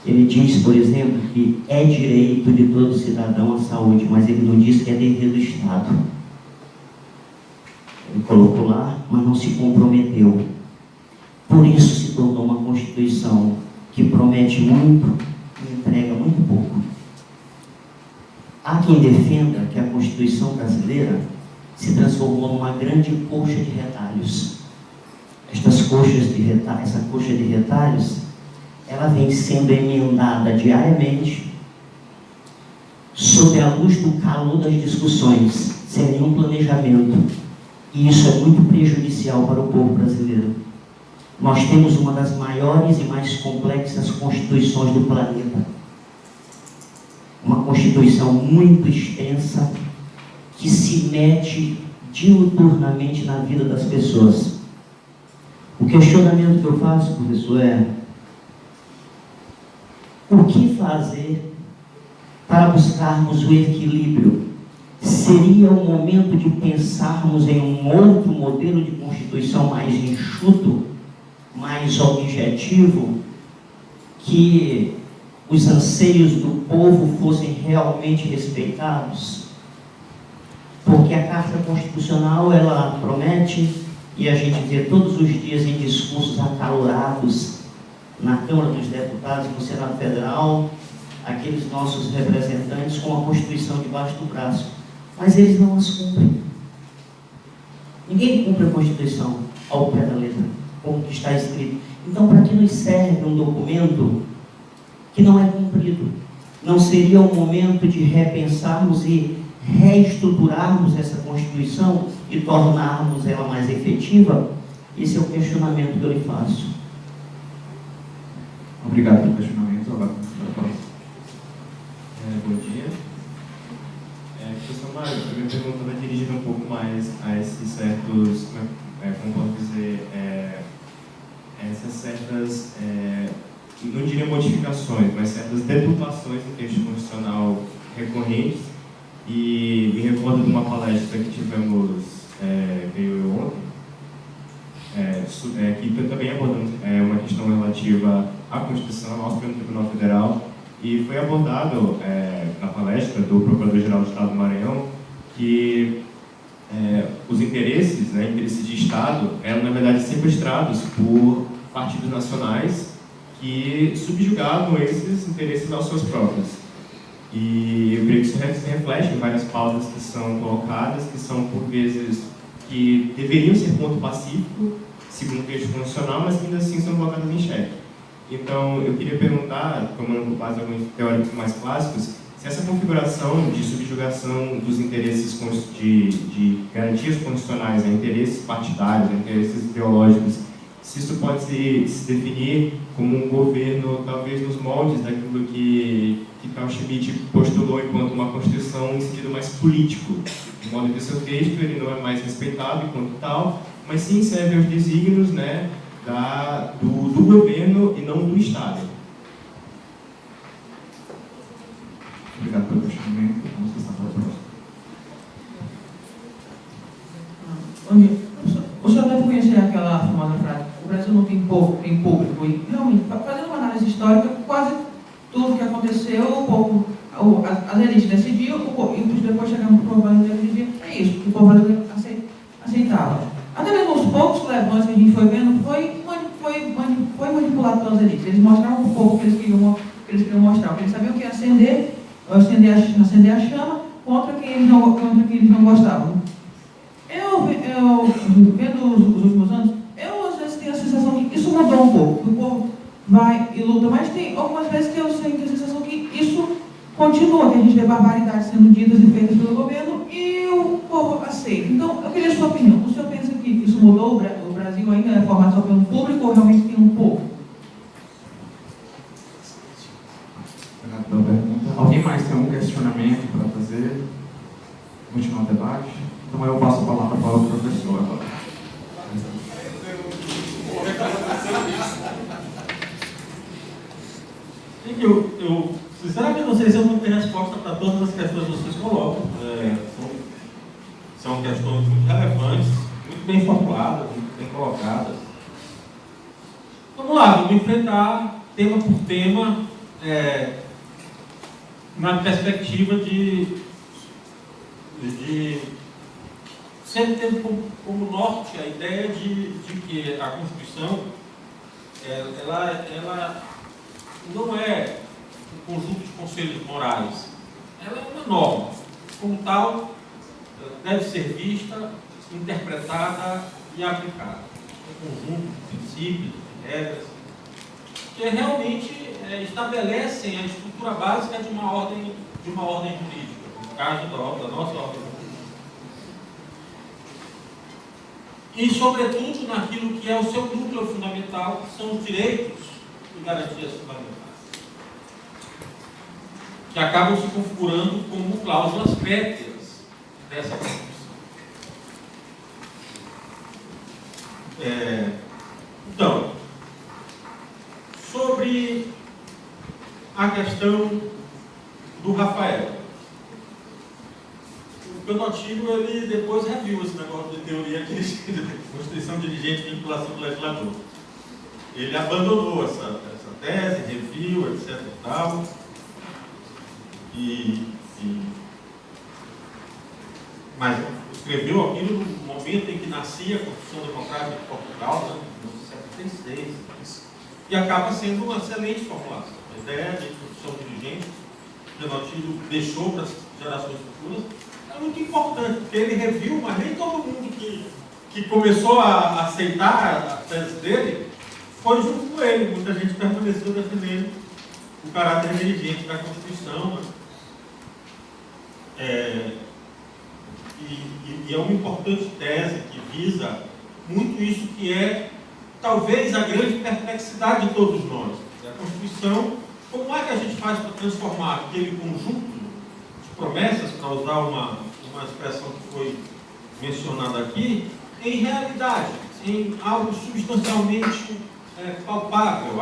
Ele diz, por exemplo, que é direito de todo cidadão à saúde, mas ele não diz que é dever do Estado. Ele colocou lá, mas não se comprometeu. Por isso se tornou uma Constituição que promete muito e entrega muito pouco. Há quem defenda que a Constituição brasileira se transformou numa grande coxa de retalhos. Essa coxa de retalhos, ela vem sendo emendada diariamente sob a luz do calor das discussões, sem nenhum planejamento. E isso é muito prejudicial para o povo brasileiro. Nós temos uma das maiores e mais complexas constituições do planeta. Uma Constituição muito extensa, que se mete diuturnamente na vida das pessoas. O questionamento que eu faço, professor, é: o que fazer para buscarmos o equilíbrio? Seria o momento de pensarmos em um outro modelo de Constituição mais enxuto, mais objetivo, que os anseios do povo fossem realmente respeitados? Porque a Carta Constitucional, ela promete, e a gente vê todos os dias em discursos acalorados na Câmara dos Deputados, no Senado Federal, aqueles nossos representantes com a Constituição debaixo do braço, mas eles não as cumprem. Ninguém cumpre a Constituição ao pé da letra, como que está escrito. Então, para que nos serve um documento que não é cumprido? Não seria o momento de repensarmos e reestruturarmos essa Constituição e tornarmos ela mais efetiva? Esse é o questionamento que eu lhe faço. Obrigado pelo questionamento. Bom dia. Professor Mário, a minha pergunta vai dirigida um pouco mais a esses certos, como posso dizer, essas certas, não diria modificações, mas certas deturpações do texto constitucional recorrentes. E me recordo de uma palestra que tivemos, veio ontem, que também abordamos uma questão relativa à Constituição, ao Supremo Tribunal Federal, e foi abordado na palestra do Procurador-Geral do Estado do Maranhão que os interesses de Estado eram, na verdade, sequestrados por partidos nacionais que subjugavam esses interesses aos seus próprios. E eu creio que isso se reflete em várias pautas que são colocadas, que são, por vezes, que deveriam ser ponto pacífico, segundo o texto constitucional, mas que ainda assim são colocadas em xeque. Então, eu queria perguntar, tomando por base alguns teóricos mais clássicos, se essa configuração de subjugação dos interesses de garantias constitucionais a interesses partidários, a interesses ideológicos, se isso pode se definir como um governo, talvez nos moldes daquilo que Carl Schmitt postulou enquanto uma Constituição em sentido mais político, de modo que o seu texto ele não é mais respeitado enquanto tal, mas sim serve aos desígnios do governo e não do Estado. Obrigado pelo questionamento. Vamos passar para o próximo. O senhor deve conhecer aquela famosa frase: o Brasil não tem povo, tem público. E realmente, fazendo uma análise histórica, quase tudo que aconteceu, o povo, as elites decidiam, e depois chegamos para o povo brasileiro e dizia: é isso, que o povo brasileiro aceitava. Até mesmo os poucos levantes que a gente foi vendo foi manipulado pelas elites. Eles mostravam para o povo o que eles queriam mostrar, porque eles sabiam que ia acender a chama contra quem eles não gostavam. Eu vendo os últimos anos, eu às vezes tenho a sensação que isso mudou um pouco. O povo vai e luta, mas tem algumas vezes que eu tenho a sensação que isso continua, que a gente vê barbaridades sendo ditas e feitas pelo governo e o povo aceita. Então, eu queria a sua opinião. O senhor pensa que isso mudou? O Brasil ainda é formado só pelo público ou realmente tem um povo? Obrigado pela pergunta. Alguém mais tem algum questionamento para fazer? Continuar o debate? Então eu passo a palavra para o professor agora. Eu sinceramente não sei se eu vou ter resposta para todas as questões que vocês colocam. São questões muito relevantes, muito bem formuladas, muito bem colocadas. Vamos lá, vamos enfrentar tema por tema, na perspectiva de sempre tendo como norte a ideia de que a Constituição ela não é um conjunto de conselhos morais, ela é uma norma. Como tal, deve ser vista, interpretada e aplicada. Um conjunto de princípios, de regras, que realmente estabelecem a estrutura básica de uma ordem jurídica, no caso da nossa ordem jurídica. E, sobretudo, naquilo que é o seu núcleo fundamental, que são os direitos e garantias fundamentais, que acabam se configurando como cláusulas pétreas dessa Constituição. Então, sobre a questão do Rafael, o Penotilho, ele depois reviu esse negócio de teoria de Constituição dirigente e vinculação do legislador. Ele abandonou essa tese, reviu, etc. e tal. Mas escreveu aquilo no momento em que nascia a Constituição Democrática de Portugal, né, em 1976, e acaba sendo uma excelente formulação. A ideia de Constituição dirigente, que o Penotilho deixou para as gerações futuras, é muito importante, porque ele reviu, mas nem todo mundo que começou a aceitar a tese dele foi junto com ele. Muita gente permaneceu defendendo o caráter dirigente da Constituição, né? E é uma importante tese que visa muito isso que é talvez a grande perplexidade de todos nós. A Constituição, como é que a gente faz para transformar aquele conjunto de promessas, para usar uma expressão que foi mencionada aqui, em realidade, em algo substancialmente palpável,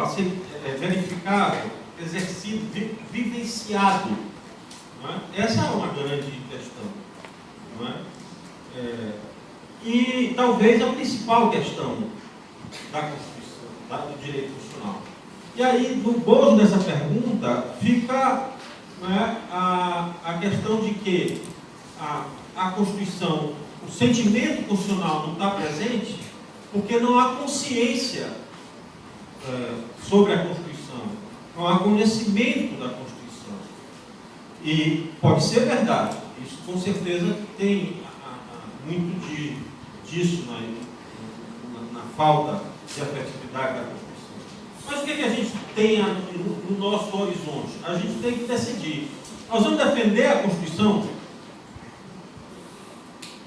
verificável, exercido, vivenciado. Não é? Essa é uma grande questão. Não é? E talvez a principal questão da Constituição, do direito constitucional. E aí, no bojo dessa pergunta, fica, não é, a questão de que a Constituição, o sentimento constitucional não está presente porque não há consciência sobre a Constituição, não há conhecimento da Constituição. E pode ser verdade, isso com certeza tem muito disso na falta de afetividade da Constituição. Mas o que a gente tem no nosso horizonte? A gente tem que decidir. Nós vamos defender a Constituição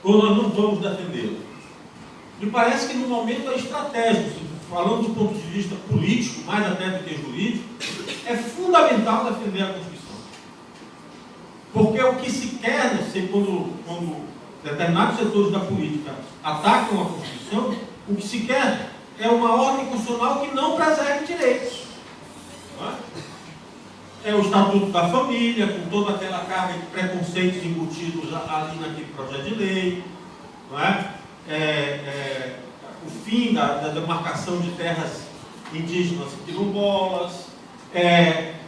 ou nós não vamos defendê-la? Me parece que no momento é estratégico, falando do ponto de vista político, mais até do que jurídico, é fundamental defender a Constituição. Porque o que se quer, quando determinados setores da política atacam a Constituição, o que se quer é uma ordem constitucional que não preserve direitos. Não é o Estatuto da Família, com toda aquela carga de preconceitos embutidos ali naquele projeto de lei, não é? O fim da demarcação de terras indígenas e quilombolas,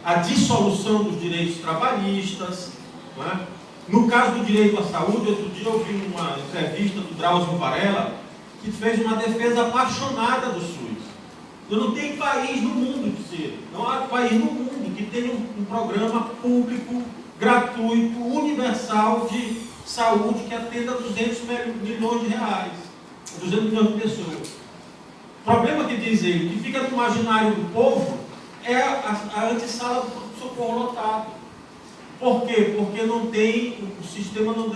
a dissolução dos direitos trabalhistas. Não é? No caso do direito à saúde, outro dia eu vi uma entrevista do Drauzio Varela, que fez uma defesa apaixonada do SUS. Não tem país no mundo, não há país no mundo que tenha um programa público, gratuito, universal de saúde que atenda 200 milhões de reais, 200 milhões de pessoas. O problema que diz ele, que fica no imaginário do povo, é a antessala do socorro lotado. Por quê? Porque não tem, o sistema não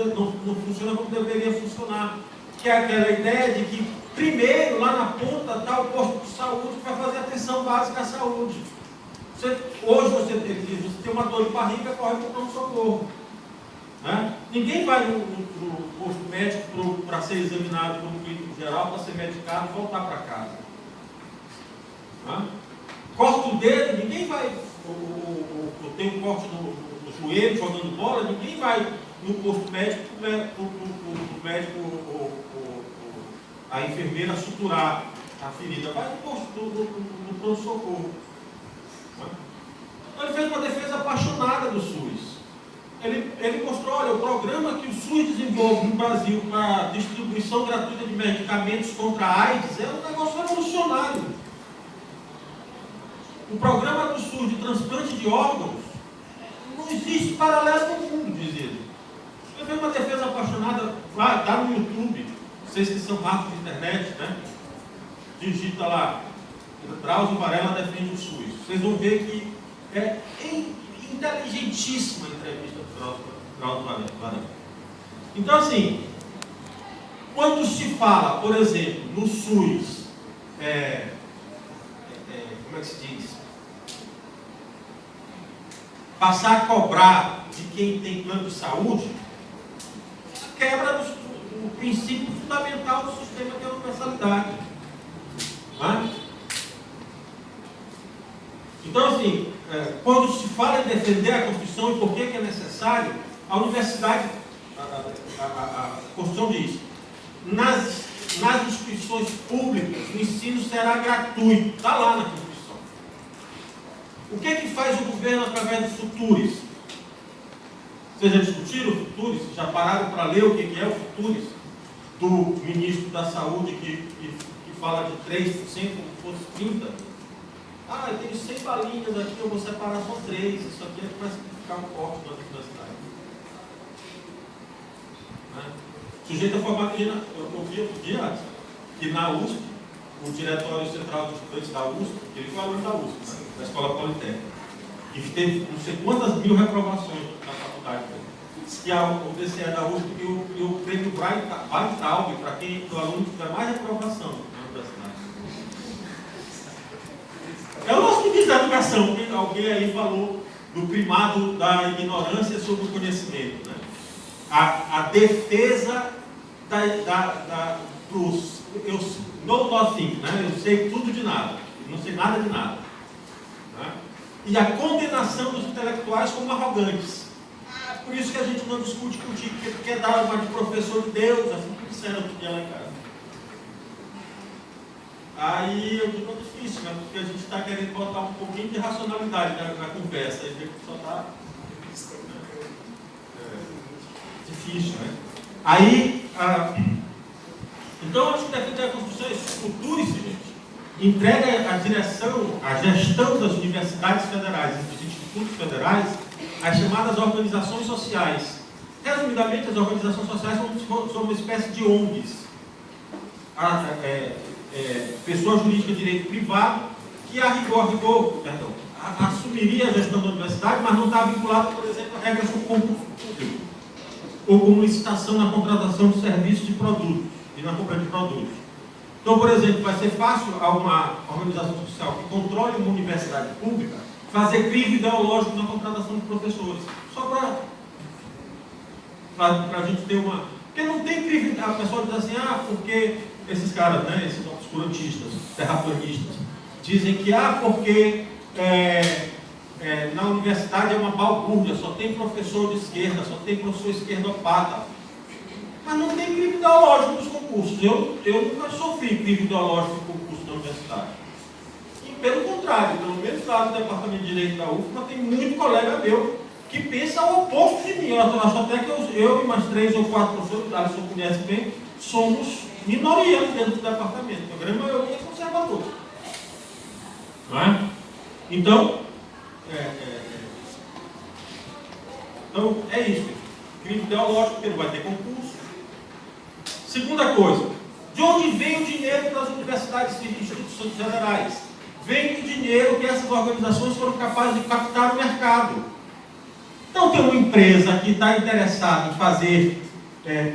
funciona como deveria funcionar. Que é aquela ideia de que primeiro, lá na ponta, está o posto de saúde que vai fazer atenção básica à saúde. Hoje você tem uma dor de barriga, corre para o pronto-socorro. Né? Ninguém vai no posto médico para ser examinado por um clínico geral, para ser medicado e voltar para casa. Né? Corta o dedo, ninguém vai. Tem um corte no joelho, jogando bola, ninguém vai no posto médico, o médico, a enfermeira suturar a ferida, vai no posto do pronto-socorro. Então ele fez uma defesa apaixonada do SUS. Ele mostrou, olha, o programa que o SUS desenvolve no Brasil para distribuição gratuita de medicamentos contra a AIDS é um negócio revolucionário. O programa do SUS de transplante de órgãos não existe paralelo no mundo, diz ele. Ele fez uma defesa apaixonada, está no YouTube, vocês que são ratos de internet, né? Digita lá, Drauzio Varela defende o SUS. Vocês vão ver que é inteligentíssima a entrevista do Drauzio Varela. Então, assim, quando se fala, por exemplo, no SUS, como é que se diz? Passar a cobrar de quem tem plano de saúde, quebra o princípio fundamental do sistema, que é a universalidade. Né? Então, assim, quando se fala em defender a Constituição e por que é necessário, a universidade, a Constituição diz, nas instituições públicas, o ensino será gratuito. Está lá na Constituição. O que faz o governo através dos futuros? Vocês já discutiram o futuros? Já pararam para ler o que é o futuros? Do ministro da Saúde que fala de 3% como se fosse 30%. Eu tenho 100 balinhas aqui, eu vou separar só 3. Isso aqui vai simplificar um corte da universidade. O sujeito é formado, eu vi outro dia que na USP, o Diretório Central dos Estudantes da USP, ele foi aluno da USP, né, da Escola Politécnica, e teve não sei quantas mil reprovações na faculdade. Diz que o DCE da USP e o prêmio Weintraub para quem o aluno tiver mais reprovação na universidade. É o nosso ministro da Educação, porque alguém aí falou do primado da ignorância sobre o conhecimento. Né? A defesa dos eu know nothing, né? Eu sei tudo de nada, não sei nada de nada. Né? E a condenação dos intelectuais como arrogantes. Por isso que a gente não discute contigo, porque quer dar uma de professor de Deus, assim que disseram outro dia lá em casa. Aí eu digo, é difícil, né? Porque a gente está querendo botar um pouquinho de racionalidade na conversa, aí só está difícil, né? Aí, então acho que defender a Constituição é futuro, gente. Entrega a direção, a gestão das universidades federais e dos institutos federais às chamadas organizações sociais. Resumidamente, as organizações sociais são uma espécie de ONGs. Pessoa jurídica de direito privado, que a rigor, assumiria a gestão da universidade, mas não está vinculada, por exemplo, a regras do concurso público, ou como licitação na contratação de serviços e produtos, e na compra de produtos. Então, por exemplo, vai ser fácil a uma organização social que controle uma universidade pública fazer crivo ideológico na contratação de professores. Só para a gente ter uma... Porque não tem crivo... A pessoa diz assim, porque esses caras, né, esses obscurantistas, terraplanistas, dizem que, porque na universidade é uma balbúrdia, só tem professor de esquerda, só tem professor esquerdopata. Mas não tem crivo ideológico nos concursos. Eu nunca sofri crivo ideológico no concurso da universidade. E pelo contrário, pelo menos lá no departamento de Direito da UFMA, tem muito colega meu que pensa o oposto de mim. Eu acho até que eu e mais 3 ou 4 professores, que Alisson conhece bem, somos minoria dentro do departamento. A grande maioria é conservador. Não é? Então, é isso. Crime ideológico, porque não vai ter concurso. Segunda coisa, de onde vem o dinheiro para as universidades e instituições federais? Vem o dinheiro que essas organizações foram capazes de captar no mercado. Então, tem uma empresa que está interessada em fazer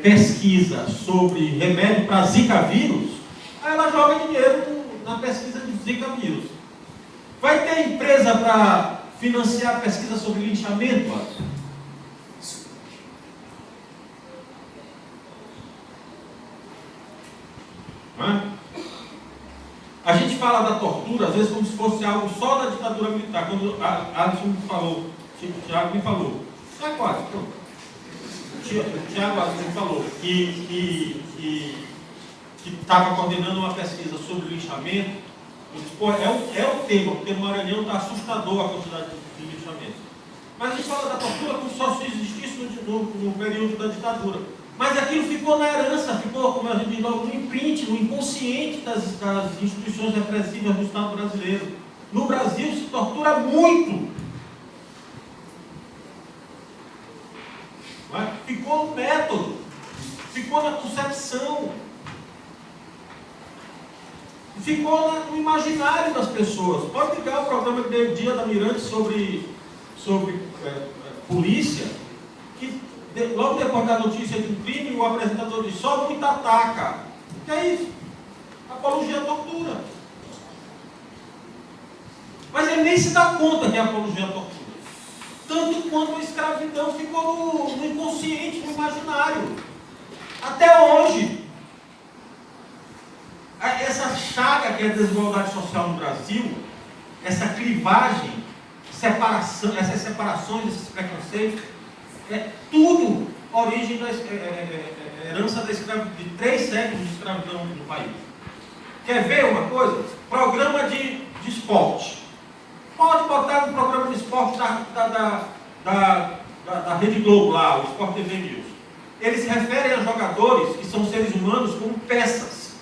pesquisa sobre remédio para Zika vírus, aí ela joga dinheiro na pesquisa de Zika vírus. Vai ter empresa para financiar pesquisa sobre linchamento? A gente fala da tortura, às vezes, como se fosse algo só da ditadura militar. Quando Alisson me falou, o Tiago me falou, o Tiago Alisson me falou que estava coordenando uma pesquisa sobre linchamento. Eu disse, é o tema, porque no Maranhão está assustador a quantidade de linchamento. Mas a gente fala da tortura como se só existisse no período da ditadura. Mas aquilo ficou na herança, ficou, como a gente diz, no imprint, no inconsciente das instituições repressivas do Estado brasileiro. No Brasil se tortura muito. Ficou no método, ficou na concepção, ficou no imaginário das pessoas. Pode ligar o programa que deu Dia da Mirante sobre polícia, que logo depois da notícia de um crime, o apresentador diz, só muita ataca. O que é isso? Apologia à tortura. Mas ele nem se dá conta que é apologia à tortura. Tanto quanto a escravidão ficou no inconsciente, no imaginário. Até hoje. Essa chaga que é a desigualdade social no Brasil, essa clivagem, essas separações, esses preconceitos, é tudo origem da herança de 3 séculos de escravidão no país. Quer ver uma coisa? Programa de esporte. Pode botar no programa de esporte da Rede Globo lá, o Sport TV News. Eles se referem a jogadores que são seres humanos como peças.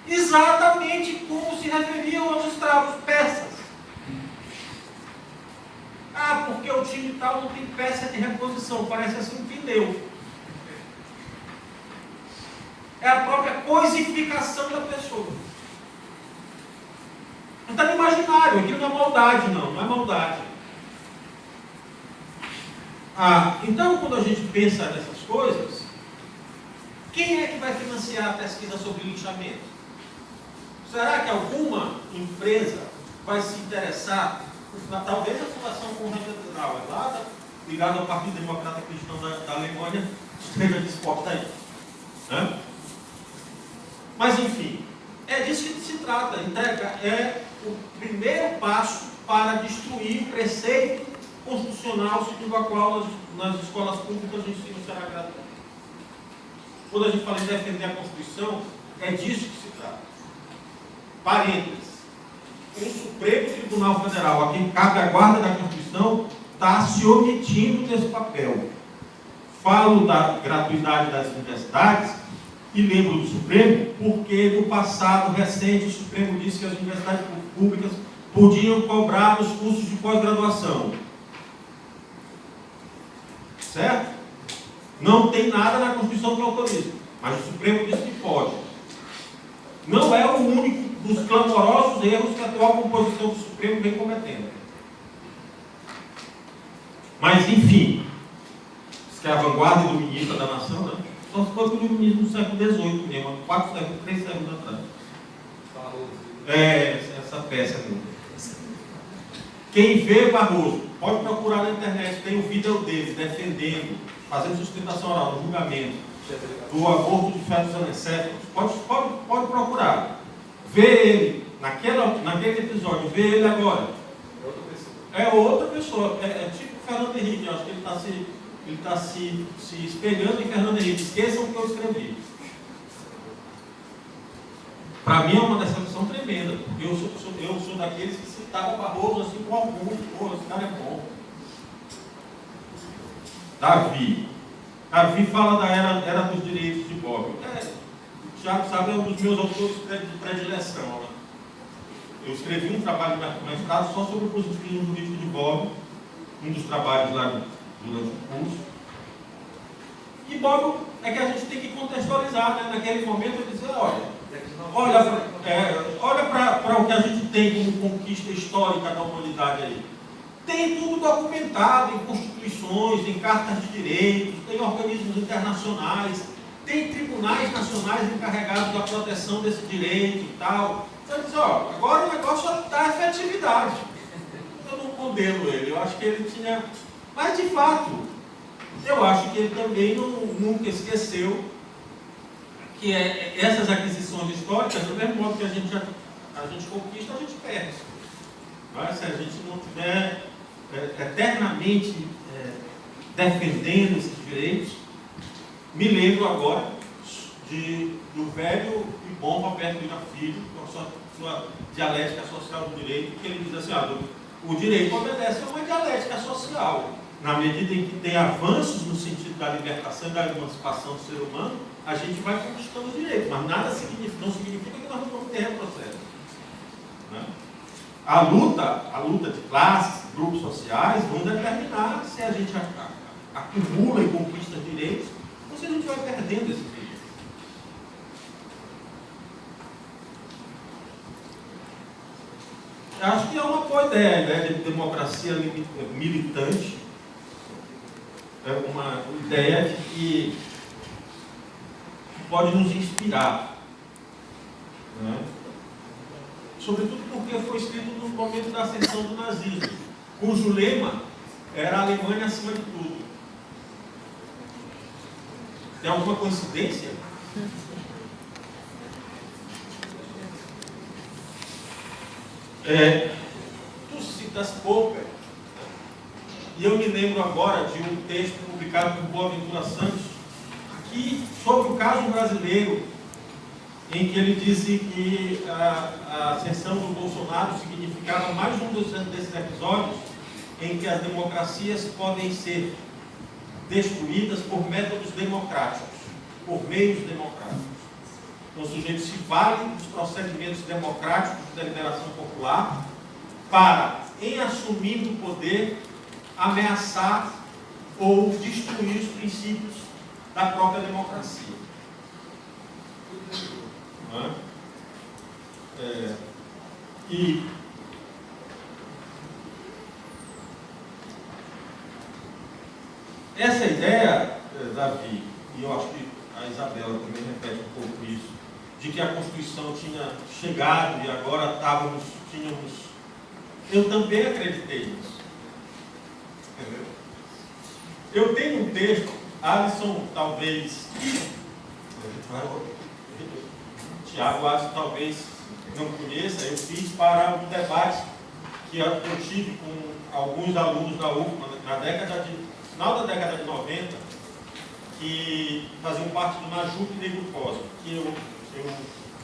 Exatamente como se referiam aos escravos, peças. Porque o time tal não tem peça de reposição, parece assim um pneu. É a própria coisificação da pessoa. Não está no imaginário, aquilo não é maldade, não é maldade. Então, quando a gente pensa nessas coisas, quem é que vai financiar a pesquisa sobre linchamento? Será que alguma empresa vai se interessar? Talvez a Fundação Konrad Adenauer, ligada ao Partido Democrata Cristão da Alemanha, esteja disposta a isso. Né? Mas, enfim, é disso que se trata. É o primeiro passo para destruir o preceito constitucional segundo a qual nas escolas públicas o ensino será gratuito. Quando a gente fala em defender a Constituição, é disso que se trata. Parênteses. O Supremo Tribunal Federal, a quem cabe a guarda da Constituição, está se omitindo desse papel. Falo da gratuidade das universidades e lembro do Supremo porque no passado recente o Supremo disse que as universidades públicas podiam cobrar os cursos de pós-graduação. Certo? Não tem nada na Constituição que autoriza, mas o Supremo disse que pode. Não é o único dos clamorosos erros que a atual composição do Supremo vem cometendo. Mas, enfim, diz que é a vanguarda iluminista da nação, né? Só se foi o iluminismo do século XVIII mesmo, 3 séculos atrás. Essa peça mesmo. Quem vê Barroso, pode procurar na internet, tem o vídeo dele defendendo, fazendo sustentação oral no julgamento do aborto de fetos anencéfalos. Pode procurar. Vê ele, naquele episódio, vê ele agora. É outra pessoa. É tipo Fernando Henrique, eu acho que ele está se espelhando em Fernando Henrique. Esqueçam o que eu escrevi. Para mim é uma decepção tremenda, porque eu sou daqueles que citavam Barroso assim com orgulho. Pô, esse cara é bom. Davi fala da era dos direitos de Bob. O Tiago sabe, é um dos meus autores de predileção. Né? eu escrevi um trabalho de mestrado só sobre o positivismo jurídico de Bobbio, um dos trabalhos lá durante o curso. E Bobbio é que a gente tem que contextualizar, né? Naquele momento eu dizer, olha para o que a gente tem como conquista histórica da humanidade aí. Tem tudo documentado em constituições, em cartas de direitos, tem organismos internacionais, tem tribunais nacionais encarregados da proteção desse direito e tal. Então, diz, agora o negócio dá efetividade. Eu não condeno ele, eu acho que ele tinha... Mas, de fato, eu acho que ele também nunca esqueceu que essas aquisições históricas, do mesmo modo que a gente conquista, a gente perde. Mas, se a gente não tiver eternamente defendendo esses direitos, me lembro agora do velho e bom Roberto Lira Filho, com a sua dialética social do direito, que ele diz assim, o direito obedece a uma dialética social. Na medida em que tem avanços no sentido da libertação e da emancipação do ser humano, a gente vai conquistando o direito, mas nada não significa que nós não vamos ter retrocesso. Né? A luta de classes, grupos sociais, vão determinar se a gente acumula e conquista direitos ou se a gente vai perdendo esses direitos. Eu acho que é uma boa ideia, a ideia de democracia militante. É uma ideia que pode nos inspirar. Né? Sobretudo porque foi escrito no momento da ascensão do nazismo, cujo lema era a Alemanha acima de tudo. Tem alguma coincidência? Tu citas Popper, e eu me lembro agora de um texto publicado por Boaventura Santos, aqui sobre o caso brasileiro, em que ele disse que a ascensão do Bolsonaro significava mais um desses episódios em que as democracias podem ser destruídas por métodos democráticos, por meios democráticos. Então, o sujeito se vale dos procedimentos democráticos de deliberação popular para, em assumindo o poder, ameaçar ou destruir os princípios da própria democracia. E essa ideia, Davi, e eu acho que a Isabela também repete um pouco isso, de que a Constituição tinha chegado e agora tínhamos... Eu também acreditei nisso. Entendeu? Eu tenho um texto, Alisson talvez... Tiago, acho que talvez não conheça, eu fiz para um debate que eu tive com alguns alunos da UFMA final da década de 90, que faziam parte do Najup Negro Cosmo, que eu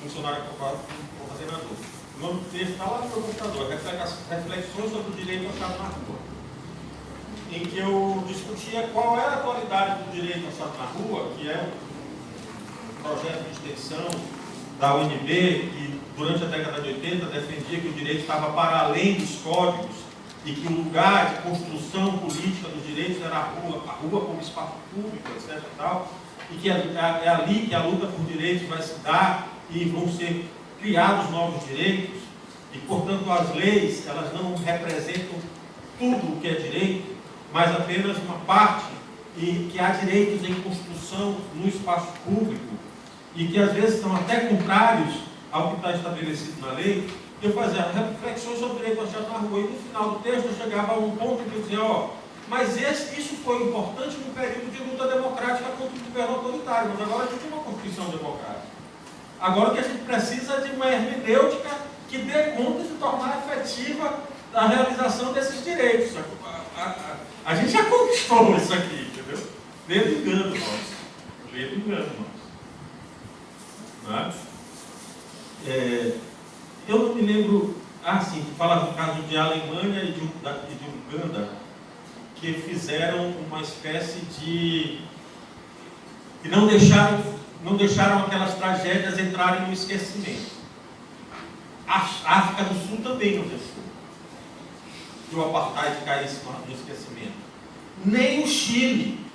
funcionário coordenador. O nome do texto está lá no meu computador, Reflexões sobre o Direito ao Estado na Rua, em que eu discutia qual era a atualidade do direito ao Estado na Rua, que é um projeto de extensão da UNB, que durante a década de 80 defendia que o direito estava para além dos códigos e que o lugar de construção política dos direitos era a rua como espaço público, etc. E que é ali que a luta por direitos vai se dar e vão ser criados novos direitos e, portanto, as leis, elas não representam tudo o que é direito, mas apenas uma parte, e que há direitos em construção no espaço público e que às vezes são até contrários ao que está estabelecido na lei. Eu fazia reflexões sobre o direito ao Estado na rua e no final do texto eu chegava a um ponto que eu dizia, mas isso foi importante no período de luta democrática contra o governo autoritário, mas agora a gente tem uma Constituição democrática. Agora o que a gente precisa é de uma hermenêutica que dê conta de tornar efetiva a realização desses direitos. A gente já conquistou isso aqui, entendeu? Ledo engano nosso. Eu não me lembro, fala do caso de Alemanha e de Uganda, que fizeram uma espécie de... que não deixaram aquelas tragédias entrarem no esquecimento. A África do Sul também não deixou que o apartheid caísse no esquecimento. Nem o Chile,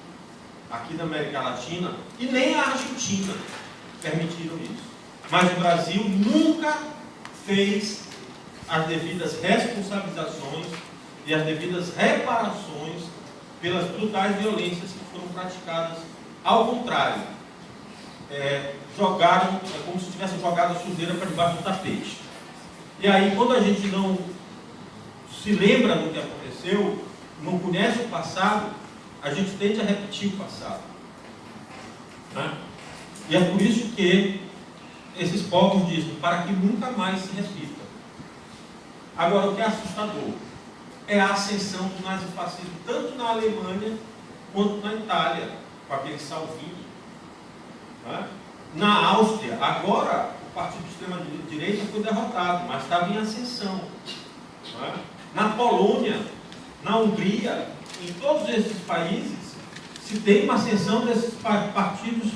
aqui na América Latina, e nem a Argentina permitiram isso. Mas o Brasil nunca fez as devidas responsabilizações e as devidas reparações pelas brutais violências que foram praticadas. Ao contrário, jogaram, é como se tivessem jogado a sujeira para debaixo do tapete. E aí, quando a gente não se lembra do que aconteceu, não conhece o passado, a gente tende a repetir o passado. Né? E é por isso que esses povos dizem, para que nunca mais se repita. Agora, o que é assustador é a ascensão do nazifascismo, tanto na Alemanha quanto na Itália, com aquele Salvini. Né? Na Áustria, agora o partido de extrema-direita foi derrotado, mas estava em ascensão. Né? Na Polônia, na Hungria, em todos esses países, se tem uma ascensão desses partidos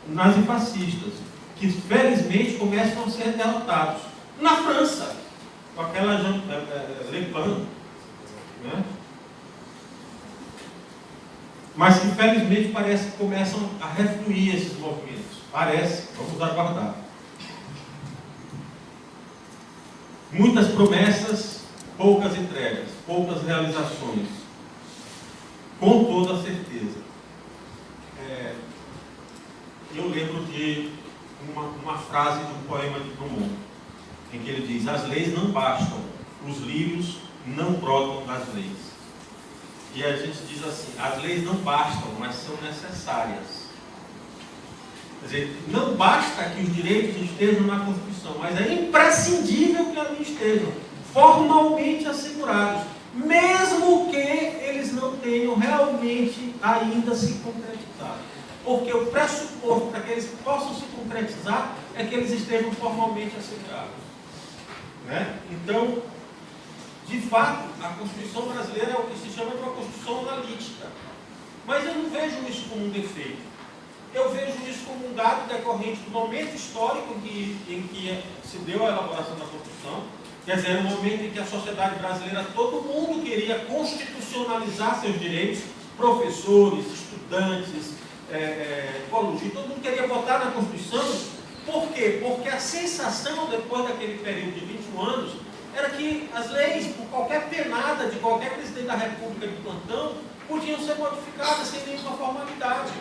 nazifascistas, que felizmente começam a ser derrotados. Na França, com aquela Le Pen, né? Mas que felizmente parece que começam a refluir esses movimentos. Parece, vamos aguardar. Muitas promessas, poucas entregas, poucas realizações. Com toda certeza. Eu lembro de uma frase de um poema de Drummond, em que ele diz: as leis não bastam, os livros não brotam das leis. E a gente diz assim: as leis não bastam, mas são necessárias. Quer dizer, não basta que os direitos estejam na Constituição, mas é imprescindível que ali estejam, formalmente assegurados, mesmo que eles não tenham realmente ainda se concretizado. Porque o pressuposto para que eles possam se concretizar é que eles estejam formalmente assegurados. Né? Então, de fato, a Constituição brasileira é o que se chama de uma Constituição analítica. Mas eu não vejo isso como um defeito. Eu vejo isso como um dado decorrente do momento histórico em que se deu a elaboração da Constituição. Quer dizer, era um momento em que a sociedade brasileira, todo mundo queria constitucionalizar seus direitos, professores, estudantes, ecologistas, todo mundo queria votar na Constituição. Por quê? Porque a sensação, depois daquele período de 21 anos, era que as leis, por qualquer penada de qualquer presidente da República de plantão, podiam ser modificadas sem nenhuma formalidade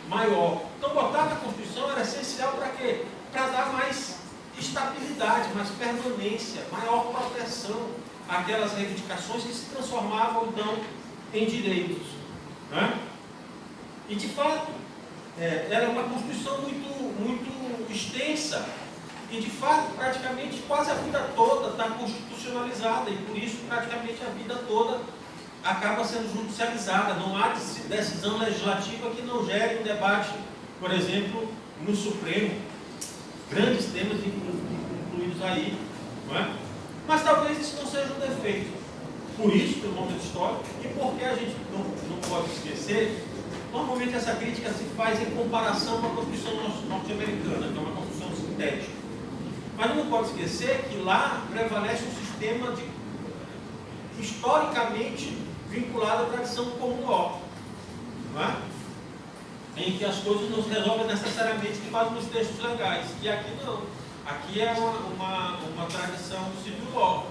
maior. Então, botar na Constituição era essencial para quê? Para dar mais estabilidade, mais permanência, maior proteção àquelas reivindicações que se transformavam, então, em direitos. Né? E, de fato, era uma Constituição muito extensa e, de fato, praticamente quase a vida toda está constitucionalizada e, por isso, praticamente a vida toda acaba sendo judicializada. Não há decisão legislativa que não gere um debate, por exemplo, no Supremo. Grandes temas incluídos aí. Não é? Mas talvez isso não seja um defeito. Por isso, pelo momento histórico, e porque a gente não pode esquecer, normalmente essa crítica se faz em comparação com a Constituição norte-americana, que é uma Constituição sintética. Mas não pode esquecer que lá prevalece um sistema historicamente vinculado à tradição comum, não é? Em que as coisas não se resolvem necessariamente de base nos textos legais. E aqui não. Aqui é uma tradição civil law,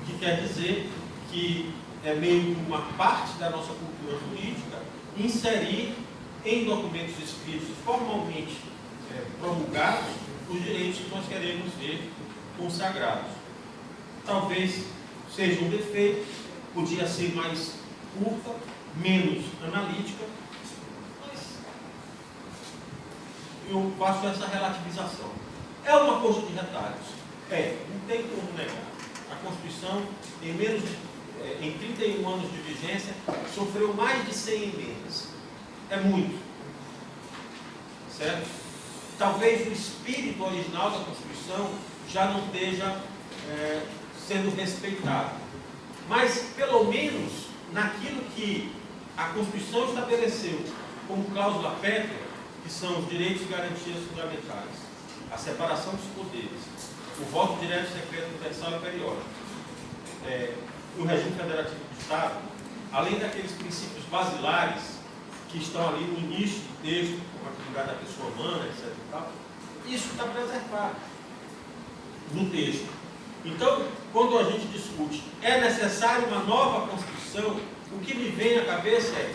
que quer dizer que é meio que uma parte da nossa cultura jurídica inserir em documentos escritos formalmente promulgados os direitos que nós queremos ver consagrados. Talvez seja um defeito, podia ser mais curta, menos analítica, mas eu faço essa relativização. É uma coxa de retalhos. Não tem como negar. A Constituição, em 31 anos de vigência, sofreu mais de 100 emendas. É muito. Certo? Talvez o espírito original da Constituição já não esteja sendo respeitado. Mas, pelo menos, naquilo que a Constituição estabeleceu como cláusula pétrea, que são os direitos e garantias fundamentais, a separação dos poderes, o voto direto, secreto, universal e periódico. No regime federativo do Estado, além daqueles princípios basilares que estão ali no início do texto, como a atividade da pessoa humana, etc. e tal, isso está preservado no texto. Então, quando a gente discute, é necessário uma nova Constituição, o que me vem à cabeça é,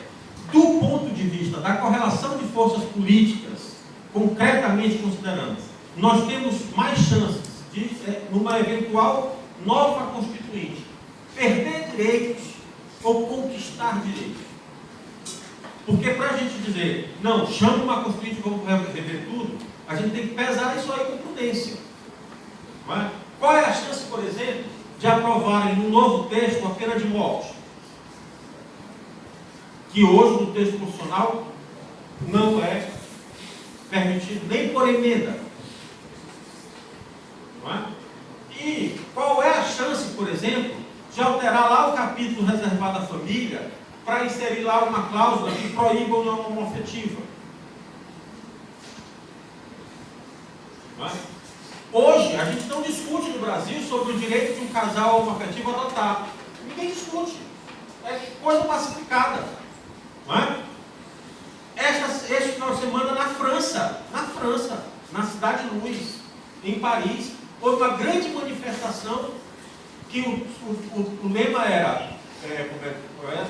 do ponto de vista da correlação de forças políticas, concretamente considerando, nós temos mais chances de, numa eventual nova Constituinte, perder direitos ou conquistar direitos. Porque para a gente dizer, não, chama uma Constituinte e vamos rever tudo, a gente tem que pesar isso aí com prudência. Não é? Qual é a chance, por exemplo, de aprovarem no novo texto a pena de morte? Que hoje, no texto constitucional, não é permitido nem por emenda. Não é? E qual é a chance, por exemplo, de alterar lá o capítulo reservado à família para inserir lá uma cláusula que proíba a união homoafetiva? Não é? Hoje, a gente não discute no Brasil sobre o direito de um casal homoafetivo adotar. Ninguém discute. É coisa pacificada. Não é? Este final de semana na França, na Cidade de Luz, em Paris, houve uma grande manifestação que o lema era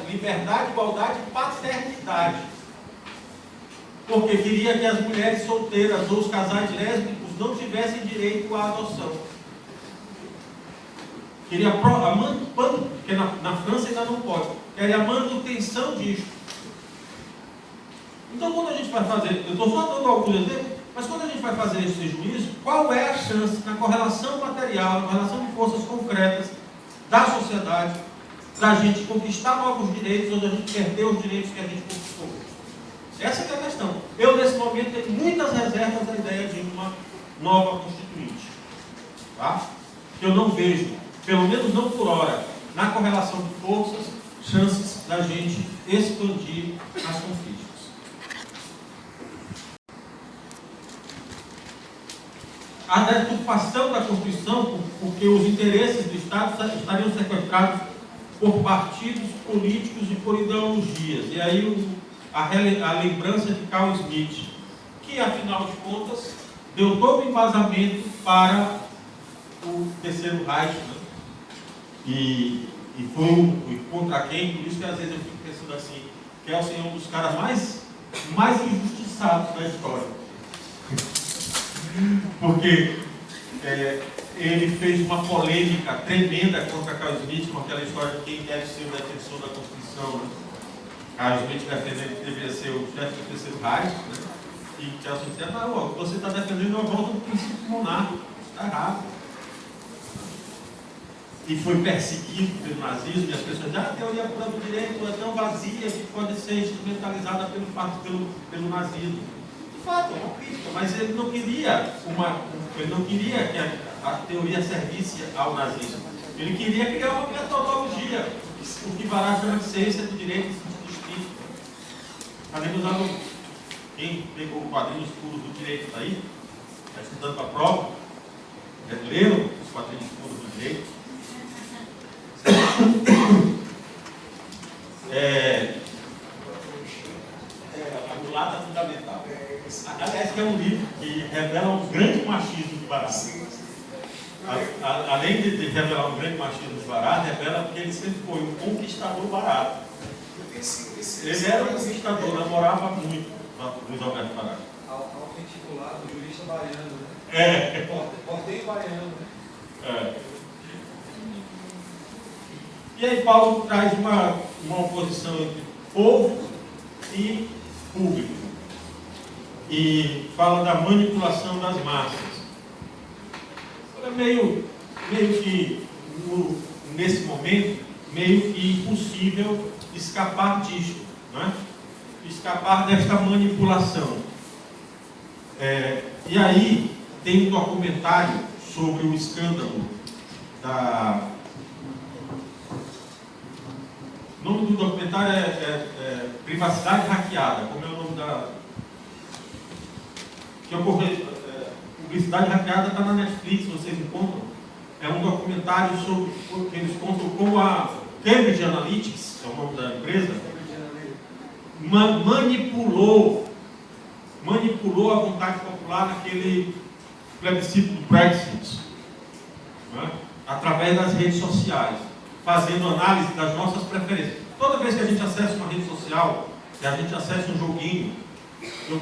liberdade, igualdade e paternidade. Porque queria que as mulheres solteiras ou os casais lésbicos não tivessem direito à adoção. Queria porque na França ainda não pode. Queria a manutenção disso. Então, quando a gente vai fazer, eu estou só dando alguns exemplos, mas quando a gente vai fazer esse juízo, qual é a chance na correlação material, na correlação de forças concretas da sociedade, da gente conquistar novos direitos ou da gente perder os direitos que a gente conquistou? Essa é a questão. Eu, nesse momento, tenho muitas reservas da ideia de uma nova Constituinte. Tá? Eu não vejo, pelo menos não por hora, na correlação de forças, chances da gente expandir as conquistas. A deturpação da Constituição, porque os interesses do Estado estariam sequestrados por partidos políticos e por ideologias. E aí a lembrança de Carl Schmitt, que afinal de contas deu todo o embasamento para o Terceiro Reich, né? E foi contra quem, por isso que às vezes eu fico pensando assim, que é um dos caras mais injustiçados da história. Porque ele fez uma polêmica tremenda contra Carl Schmitt, com aquela história de quem deve ser o defensor da Constituição, né? Carl Schmitt defendendo que deveria ser o chefe do Terceiro Reich, né? E Chelsea dizia, não, você está defendendo a volta do princípio monárquico, está errado. E foi perseguido pelo nazismo, e as pessoas dizem, a teoria pura do direito é tão vazia que pode ser instrumentalizada pelo nazismo. De fato, é uma crítica, mas ele não queria que a teoria servisse ao nazismo. Ele queria criar uma metodologia, o que Barat chama de ciência do direito do espírito. Quem pegou o quadrinho escuro do direito está aí? Está estudando para a prova? Leram os quadrinhos escuros do direito? A mulata fundamental. Aliás, que é um livro que revela um grande machismo de Barat. Além de revelar um grande machismo de Barat, revela porque ele sempre foi um conquistador barato. Ele era um conquistador, namorava muito Luiz Alberto Barat. Auto-intitulado jurista baiano, né? Porteiro baiano, né? E aí Paulo traz uma oposição entre povo e público. E fala da manipulação das massas. É meio que, nesse momento, meio que impossível escapar disso, né? Escapar desta manipulação. E aí tem um documentário sobre o escândalo da... O nome do documentário é Privacidade Hackeada, como é o nome da... que ocorreu Publicidade Hackeada está na Netflix, vocês encontram. É um documentário sobre que eles contam como a Cambridge Analytics, é o nome da empresa, manipulou a vontade popular naquele plebiscito do Brexit, né? Através das redes sociais, fazendo análise das nossas preferências. Toda vez que a gente acessa uma rede social, que a gente acessa um joguinho, eu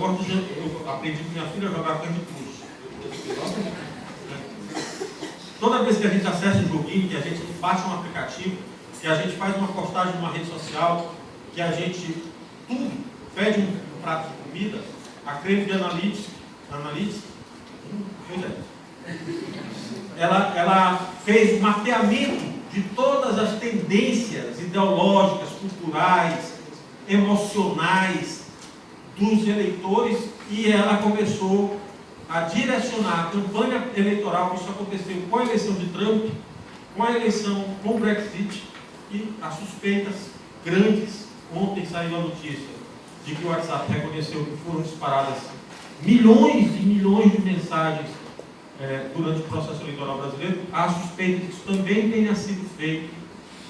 aprendi com minha filha a jogar Candy Crush. Toda vez que a gente acessa um joguinho, que a gente baixa um aplicativo, que a gente faz uma postagem numa rede social, que a gente pede um prato de comida, a Cambridge Analytics, ela fez um mapeamento de todas as tendências ideológicas, culturais, emocionais dos eleitores, e ela começou a direcionar a campanha eleitoral, que isso aconteceu com a eleição de Trump, com a eleição com o Brexit, e as suspeitas grandes. Ontem saiu a notícia de que o WhatsApp reconheceu que foram disparadas milhões e milhões de mensagens durante o processo eleitoral brasileiro. Há suspeita de que isso também tenha sido feito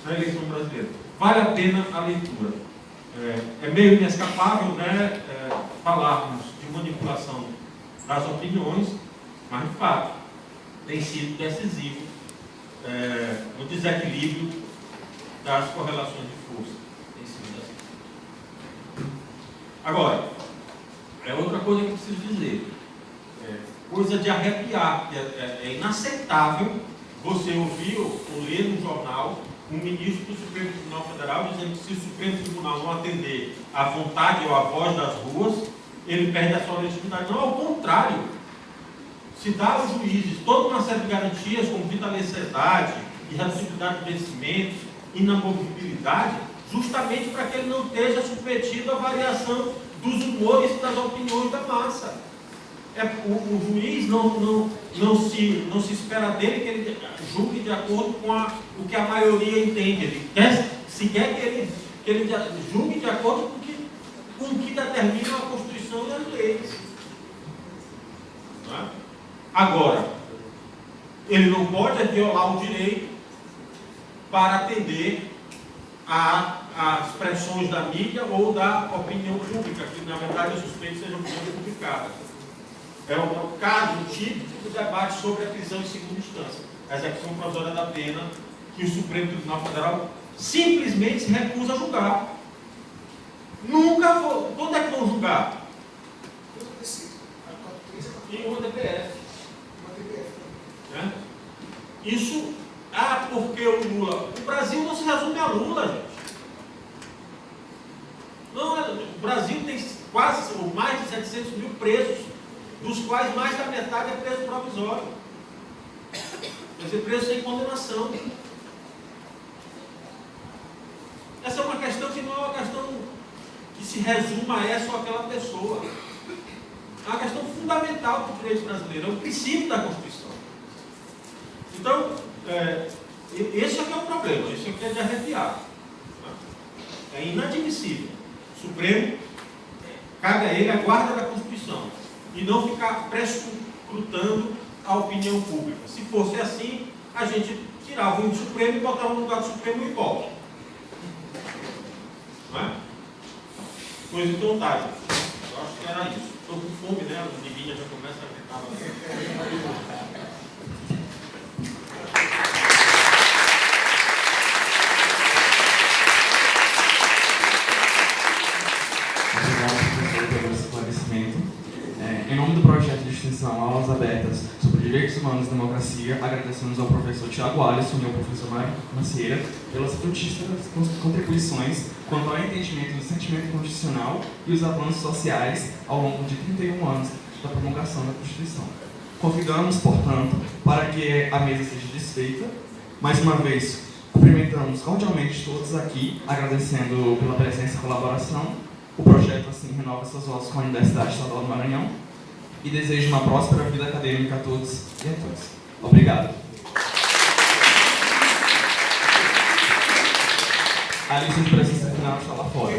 na eleição brasileira. Vale a pena a leitura. É meio inescapável, né, falarmos de manipulação das opiniões, mas de fato tem sido decisivo no desequilíbrio das correlações de força. Tem sido assim. Agora, outra coisa que eu preciso dizer, coisa de arrepiar, que é inaceitável você ouvir ou ler no jornal um ministro do Supremo Tribunal Federal dizendo que se o Supremo Tribunal não atender à vontade ou à voz das ruas, ele perde a sua legitimidade. Não, ao contrário. Se dá aos juízes toda uma série de garantias, como vitaliciedade, irreduzibilidade de vencimentos, inamovibilidade, justamente para que ele não esteja submetido à variação dos humores e das opiniões da massa. O juiz não se espera dele que ele julgue de acordo com o que a maioria entende. Ele quer que ele julgue de acordo com o que determina a Constituição e as leis. Não é? Agora, ele não pode violar o direito para atender às pressões da mídia ou da opinião pública, que na verdade eu suspeito sejam publicadas. É o caso típico do debate sobre a prisão em segunda instância, a execução provisória da pena, que o Supremo Tribunal Federal simplesmente se recusa a julgar. Nunca vou. Quando é que vão julgar? Em uma DPF. Né? Isso, porque o Lula. O Brasil não se resume a Lula, gente. Não, o Brasil tem quase ou mais de 700 mil presos, dos quais mais da metade é preso provisório. Quer dizer, preso sem condenação. Essa é uma questão que não é uma questão que se resuma a essa ou aquela pessoa. É uma questão fundamental do direito brasileiro, é um princípio da Constituição. Então, esse aqui é o problema, isso aqui é de arrepiar. É inadmissível. O Supremo cabe a ele a guarda da Constituição e não ficar prescrutando a opinião pública. Se fosse assim, a gente tirava o Supremo e botava no lugar do Supremo o Ibope. Não é? Pois então tá, gente. Eu acho que era isso. Estou com fome, né? A amiguinha já começa a gritar. Em nome do projeto de extensão Aulas Abertas sobre Direitos Humanos e Democracia, agradecemos ao professor Tiago Alisson e ao professor Mário Macieira pelas frutíferas contribuições quanto ao entendimento do sentimento constitucional e os avanços sociais ao longo de 31 anos da promulgação da Constituição. Convidamos, portanto, para que a mesa seja desfeita. Mais uma vez, cumprimentamos cordialmente todos aqui, agradecendo pela presença e colaboração. O projeto, assim, renova seus votos com a Universidade Estadual do Maranhão e desejo uma próspera vida acadêmica a todos e a todas. Obrigado. A lista de presença final está lá fora.